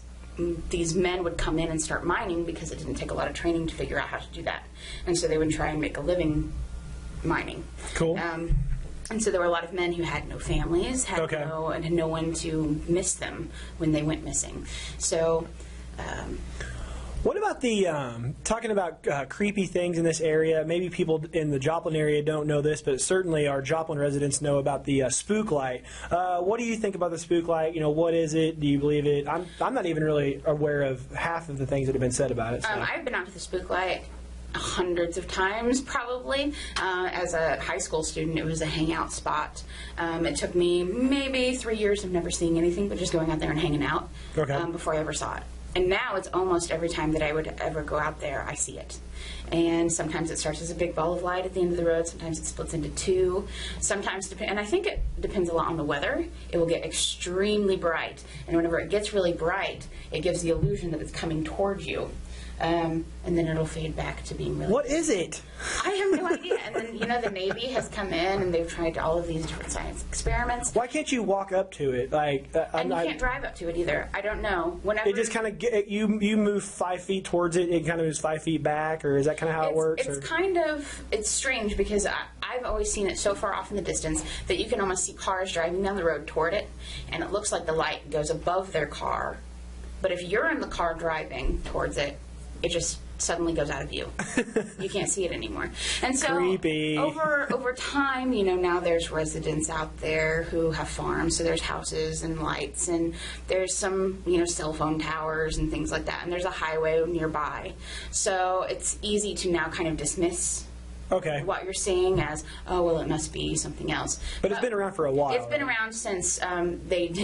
these men would come in and start mining because it didn't take a lot of training to figure out how to do that. And so they would try and make a living mining. Cool. And so there were a lot of men who had no families, had no one to miss them when they went missing. So... what about the, talking about creepy things in this area, maybe people in the Joplin area don't know this, but certainly our Joplin residents know about the spook light. What do you think about the spook light? You know, what is it? Do you believe it? I'm not even really aware of half of the things that have been said about it. So. I've been out to the spook light hundreds of times, probably. As a high school student, it was a hangout spot. It took me maybe 3 years of never seeing anything, but just going out there and hanging out before I ever saw it. And now it's almost every time that I would ever go out there, I see it. And sometimes it starts as a big ball of light at the end of the road. Sometimes it splits into two. Sometimes, and I think it depends a lot on the weather. It will get extremely bright. And whenever it gets really bright, it gives the illusion that it's coming towards you. And then it'll fade back to being really... What is it? I have no idea. And then, you know, the Navy has come in and they've tried all of these different science experiments. Why can't you walk up to it? Like, and you can't drive up to it either. I don't know. Whenever it just kind of you move 5 feet towards it, it kind of moves 5 feet back, or is that kind of how it works? It's strange because I've always seen it so far off in the distance that you can almost see cars driving down the road toward it, and it looks like the light goes above their car. But if you're in the car driving towards it, it just suddenly goes out of view. You can't see it anymore. And so creepy. Over time, you know, now there's residents out there who have farms, so there's houses and lights, and there's some, you know, cell phone towers and things like that, and there's a highway nearby. So it's easy to now kind of dismiss what you're seeing as, oh, well, it must be something else. But it's been around for a while. It's been around since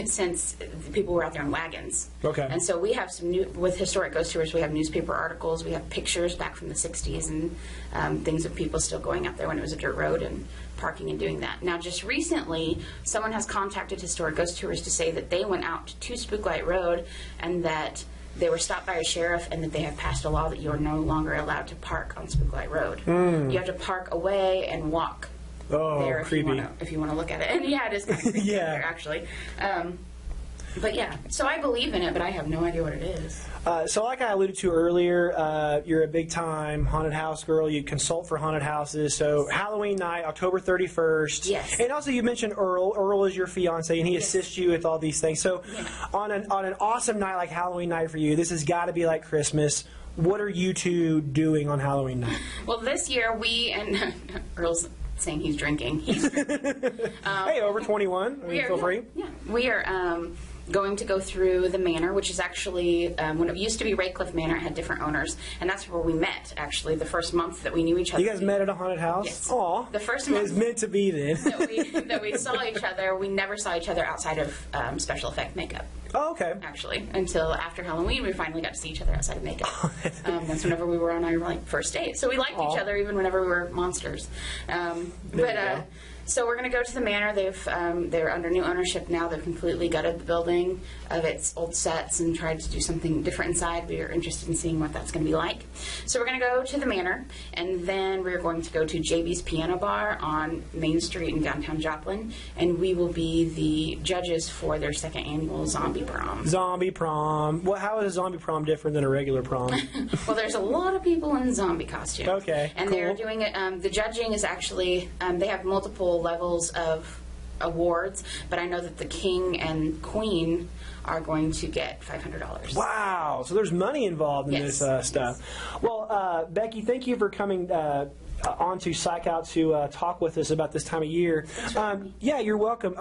since people were out there in wagons. Okay. And so we have some with Historic Ghost Tours, we have newspaper articles, we have pictures back from the 60s and things of people still going out there when it was a dirt road and parking and doing that. Now, just recently, someone has contacted Historic Ghost Tours to say that they went out to Spooklight Road and that they were stopped by a sheriff and that they have passed a law that you are no longer allowed to park on Spooklight Road. You have to park away and walk there if you want to look at it. And yeah, it is kind of creepy there, actually. But yeah, so I believe in it, but I have no idea what it is. So like I alluded to earlier, you're a big-time haunted house girl. You consult for haunted houses. So Halloween night, October 31st. Yes. And also you mentioned Earl. Earl is your fiancé, and he assists you with all these things. So on an awesome night like Halloween night for you, this has got to be like Christmas. What are you two doing on Halloween night? Well, this year and Earl's saying he's drinking. He's drinking. Hey, over 21. Feel free. Yeah. We are... going to go through the manor, which is actually, when it used to be Raycliffe Manor, it had different owners, and that's where we met, actually, the first month that we knew each other. You guys met at a haunted house? Yes. Aw. The first month. It was meant to be then. that we saw each other, we never saw each other outside of special effect makeup. Oh, okay. Actually, until after Halloween, we finally got to see each other outside of makeup. That's whenever we were on our first date. So we liked each other even whenever we were monsters. So we're going to go to the manor. They're under new ownership now. They've completely gutted the building of its old sets and tried to do something different inside. We are interested in seeing what that's going to be like. So we're going to go to the manor, and then we're going to go to JB's Piano Bar on Main Street in downtown Joplin, and we will be the judges for their second annual zombie prom. Zombie prom. Well, how is a zombie prom different than a regular prom? Well, there's a lot of people in zombie costumes. Okay, and cool. They're doing it. The judging is actually they have multiple levels of awards, but I know that the king and queen are going to get $500. Wow! So there's money involved in this stuff. Yes. Well, Becky, thank you for coming on to Psych Out to talk with us about this time of year. Yeah, you're welcome.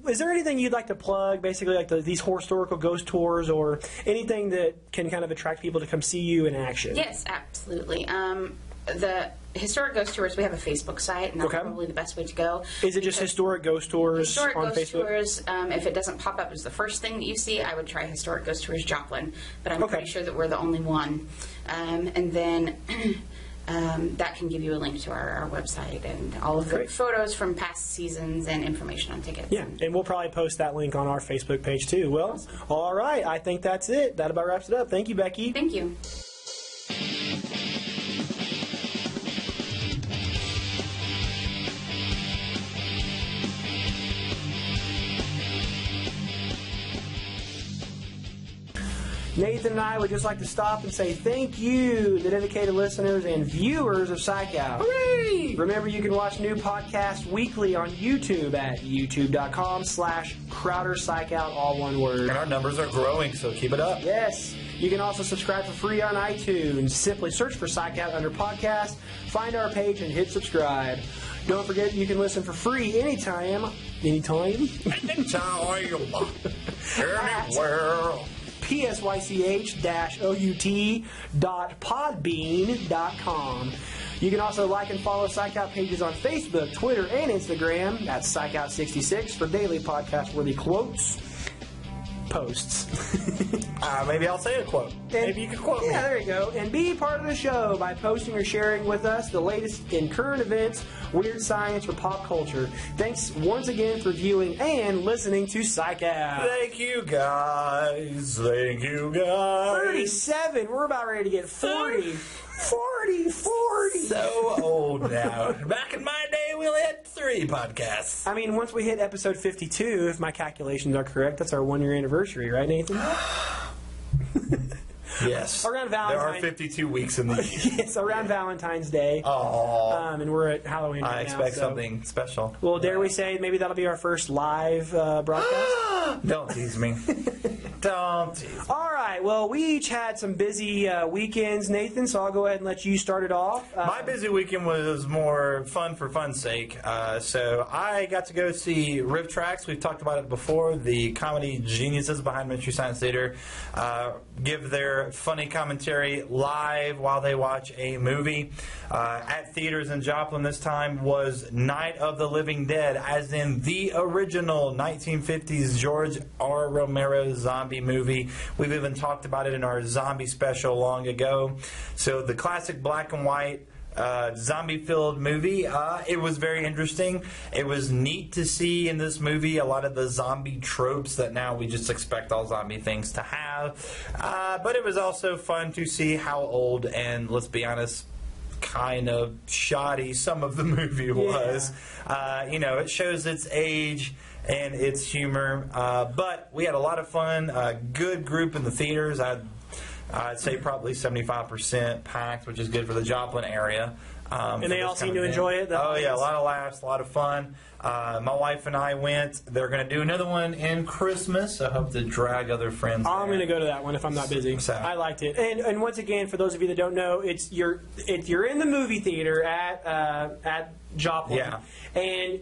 Is there anything you'd like to plug, basically like these historical ghost tours or anything that can kind of attract people to come see you in action? Yes, absolutely. Historic Ghost Tours, we have a Facebook site, and that's probably the best way to go. Is it just Historic Ghost Tours Historic on Ghost Facebook? Tours, if it doesn't pop up as the first thing that you see, I would try Historic Ghost Tours Joplin, but I'm pretty sure that we're the only one. And then that can give you a link to our website and all of the photos from past seasons and information on tickets. Yeah, and we'll probably post that link on our Facebook page too. Well, all right, I think that's it. That about wraps it up. Thank you, Becky. Thank you. Nathan and I would just like to stop and say thank you to dedicated listeners and viewers of Psych Out. Hooray! Remember, you can watch new podcasts weekly on YouTube at youtube.com/Crowder Psych Out, all one word. And our numbers are growing, so keep it up. Yes. You can also subscribe for free on iTunes. Simply search for Psych Out under podcast, find our page, and hit subscribe. Don't forget you can listen for free anytime. Anytime? Anywhere. psych-out.podbean.com. You can also like and follow Psych Out pages on Facebook, Twitter, and Instagram at PsychOut66 for daily podcast-worthy quotes. Posts. Maybe I'll say a quote. Maybe you can quote me. Yeah, there you go. And be part of the show by posting or sharing with us the latest in current events, weird science, or pop culture. Thanks once again for viewing and listening to Psych Out. Thank you, guys. Thank you, guys. 37. We're about ready to get 40. 40. So old now. Back in my day, we only had 3 podcasts. I mean, once we hit episode 52, if my calculations are correct, that's our 1-year anniversary, right, Nathan? Yes. Around Valentine's. There are 52 weeks in the year. Yes, around Valentine's Day. Aww. And we're at Halloween right now. I expect something special. Well, dare we say maybe that'll be our first live broadcast? Don't tease me. Don't tease me. All right. Well, we each had some busy weekends, Nathan, so I'll go ahead and let you start it off. My busy weekend was more fun for fun's sake. So I got to go see Riv Tracks. We've talked about it before. The comedy geniuses behind Mystery Science Theater give their funny commentary live while they watch a movie. At theaters in Joplin this time was Night of the Living Dead, as in the original 1950s George R. Romero zombie movie. We've even talked about it in our zombie special long ago. So the classic black and white zombie-filled movie. It was very interesting. It was neat to see in this movie a lot of the zombie tropes that now we just expect all zombie things to have. But it was also fun to see how old and, let's be honest, kind of shoddy some of the movie was. You know, it shows its age and its humor. But we had a lot of fun. A good group in the theaters. I'd say probably 75% packed, which is good for the Joplin area. And they all seem to enjoy it? Oh, yeah, a lot of laughs, a lot of fun. My wife and I went. They're going to do another one in Christmas. I hope to drag other friends I'm going to there. go to that one if I'm not busy. So. I liked it. And once again, for those of you that don't know, you're in the movie theater at Joplin. Yeah. And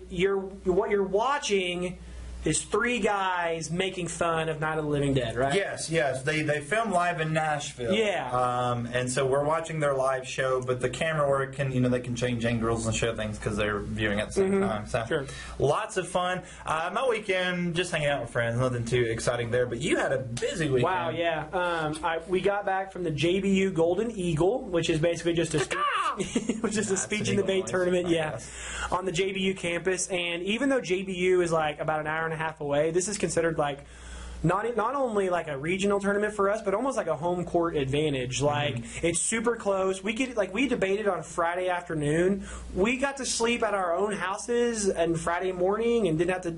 what you're watching is 3 guys making fun of Night of the Living Dead, right? Yes. They film live in Nashville. Yeah. And so we're watching their live show, but the camera work can, they can change angles and show things because they're viewing at the same time. So Sure. Lots of fun. My weekend, just hanging out with friends. Nothing too exciting there, but you had a busy weekend. Wow, yeah. We got back from the JBU Golden Eagle, which is basically just a speech and debate tournament, on the JBU campus. And even though JBU is like about an hour and a half away, this is considered like not only like a regional tournament for us, but almost like a home court advantage. Like it's super close. We debated on Friday afternoon. We got to sleep at our own houses and Friday morning and didn't have to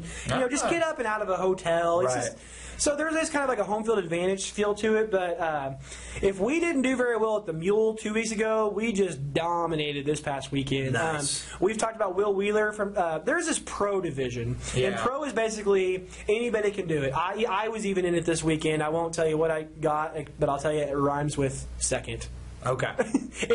just get up and out of a hotel. It's just, so there's this kind of like a home field advantage feel to it, but if we didn't do very well at the Mule 2 weeks ago, we just dominated this past weekend. Nice. We've talked about Will Wheeler from there's this pro division, and pro is basically anybody can do it. I was even in it this weekend. I won't tell you what I got, but I'll tell you it rhymes with second. Okay.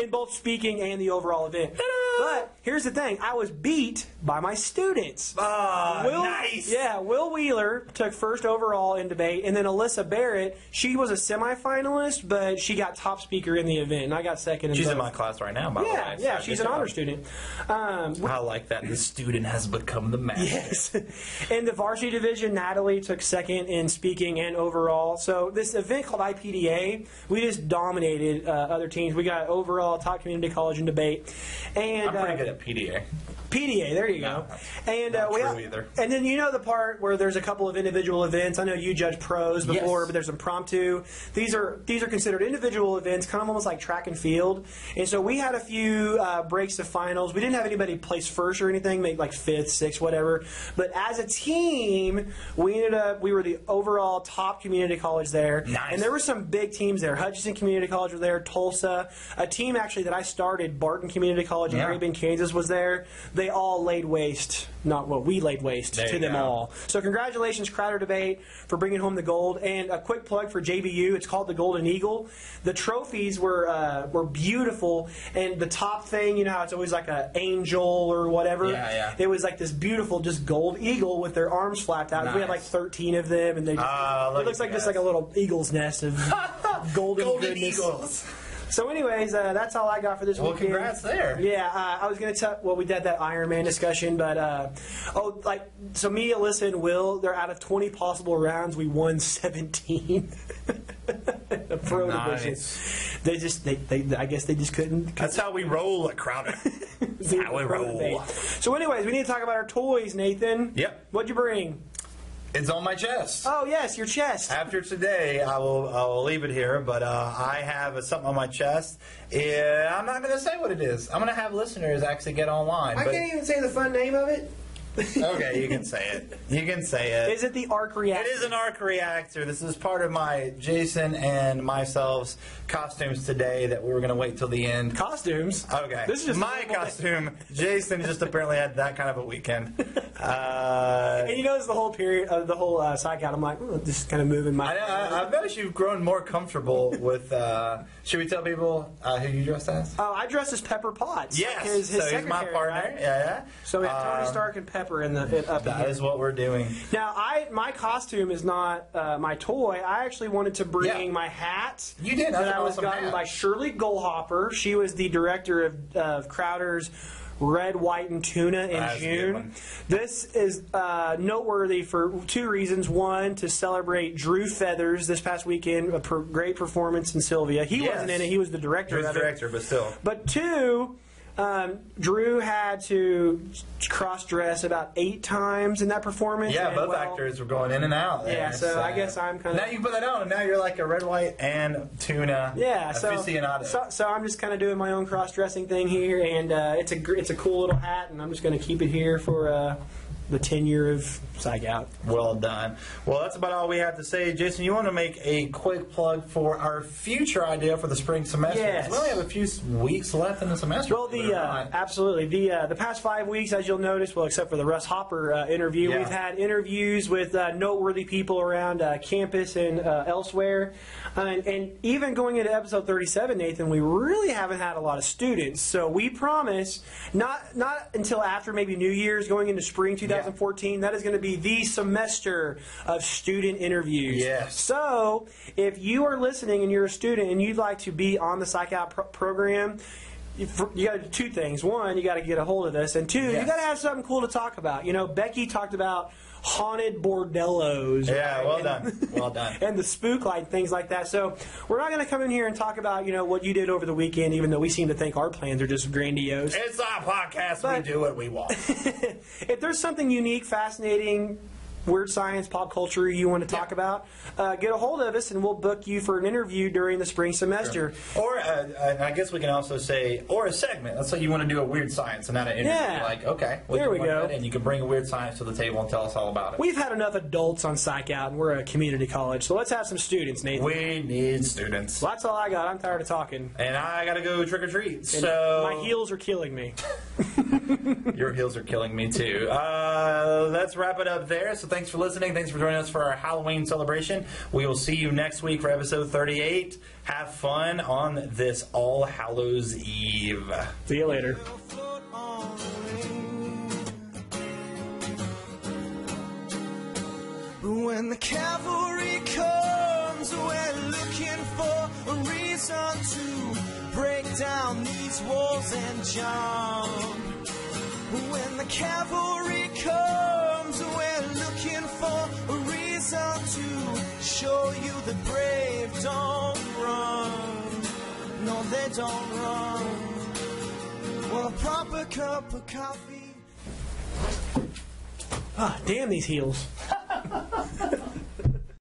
In both speaking and the overall event. But here's the thing. I was beat by my students. Nice. Yeah, Will Wheeler took first overall in debate, and then Alyssa Barrett, she was a semifinalist, but she got top speaker in the event, and I got second. She's both. in my class right now, by the way. Yeah, so she's good an job. honor student. I like that. The student has become the master. Yes. In the varsity division, Natalie took second in speaking and overall. So this event called IPDA, we just dominated other teams. We got overall top community college in debate. And I'm pretty good at PDA. PDA, there you go. And not we true either. And then you know the part where there's a couple of individual events. I know you judged pros before, Yes. but there's impromptu. These are considered individual events, kind of almost like track and field. And so we had a few breaks to finals. We didn't have anybody place first or anything, maybe like fifth, sixth, whatever. But as a team, we were the overall top community college there. Nice. And there were some big teams there. Hutchinson Community College was there, Tulsa. A team actually that I started, Barton Community College in Yeah. Arabian, Kansas, was there. They all laid waste, not what we laid waste There to you them go. all. So congratulations, Crowder Debate, for bringing home the gold. And a quick plug for JBU. It's called the Golden Eagle. The trophies were beautiful, and the top thing, you know how it's always like an angel or whatever. Yeah. It was like this beautiful, just gold eagle with their arms flapped out. We had like Nice. 13 of them, and they just, look it looks at like you just guys. like a little eagle's nest of golden goodness. Eagles. So, anyways, that's all I got for this Well, weekend. congrats there. Yeah, I was going to tell. Well, we did that Iron Man discussion, but so me, Alyssa, and Will, they're out of 20 possible rounds. We won 17. The pro division. Nice. They just, I guess they just couldn't. That's how we roll at Crowder. That's do how the we pro roll. debate. So, anyways, we need to talk about our toys, Nathan. Yep. What'd you bring? It's on my chest. Oh, yes, your chest. After today, I will leave it here, but I have something on my chest. I'm not going to say what it is. I'm going to have listeners actually get online. I but, can't even say the fun name of it. Okay, you can say it. You can say it. Is it the arc reactor? It is an arc reactor. This is part of my Jason and myself's costumes today that we were going to wait till the end. Costumes? Okay. This is just my a normal costume. Jason just apparently had that kind of a weekend. And you notice the whole period of the whole psych out. I'm like, just kind of moving my. I bet you've grown more comfortable with. Should we tell people who you dressed as? Oh, I dressed as Pepper Potts. Yes. his So he's my secretary, partner. right? Yeah. So we have Tony Stark and Pepper in the up That here. is what we're doing. Now, my costume is not my toy. I actually wanted to bring Yeah. my hat. You did. That's That an I was awesome gotten hat. by Shirley Goldhopper. She was the director of Crowder's Red, White, and Tuna in That's a good June. one. This is noteworthy for two reasons. One, to celebrate Drew Feathers this past weekend, a great performance in Sylvia. He Yes. wasn't in it. He was the director He was of the it. director, but still. But two, Drew had to cross-dress about 8 times in that performance. Yeah, and, both well, actors were going in and out. Yeah, there, so I guess I'm kind of. Now you put that on, and now you're like a red, white, and tuna. Yeah, aficionado. so I'm just kind of doing my own cross-dressing thing here, and it's a cool little hat, and I'm just going to keep it here for the tenure of Psych Out. Well done. Well, that's about all we have to say. Jason, you want to make a quick plug for our future idea for the spring semester? Yes. We only have a few weeks left in the semester. Well, believe it or not. absolutely. The past 5 weeks, as you'll notice, well, except for the Russ Hopper interview, Yeah. we've had interviews with noteworthy people around campus and elsewhere. And even going into episode 37, Nathan, we really haven't had a lot of students. So we promise, not until after maybe New Year's, going into spring 2014, that is going to be the semester of student interviews. Yes. So if you are listening and you're a student and you'd like to be on the Psych Out program, you got to do 2 things. One, you got to get a hold of us, and 2, you Yes. got to have something cool to talk about. You know, Becky talked about haunted bordellos. Yeah, right? well And- done. Well done. And the spook light, things like that. So we're not going to come in here and talk about, what you did over the weekend, even though we seem to think our plans are just grandiose. It's our podcast. But- we do what we want. If there's something unique, fascinating, weird science, pop culture you want to talk about, get a hold of us and we'll book you for an interview during the spring semester. Or I guess we can also say, or a segment. Let's say you want to do a weird science and not an interview. Yeah. Like, okay, There we go. And you can bring a weird science to the table and tell us all about it. We've had enough adults on Psych Out, and we're a community college, so let's have some students, Nathan. We need students. Well, that's all I got. I'm tired of talking. And I got to go trick or treat. And So my heels are killing me. Your heels are killing me too. Let's wrap it up there. So thanks for listening. Thanks for joining us for our Halloween celebration. We will see you next week for episode 38. Have fun on this All Hallows Eve. See you later. Float When the cavalry comes, we're looking for a reason to break down these walls and jump. When the cavalry comes, we're looking for a reason to show you the brave don't run. No, they don't run. Well, a proper cup of coffee. Ah, damn these heels.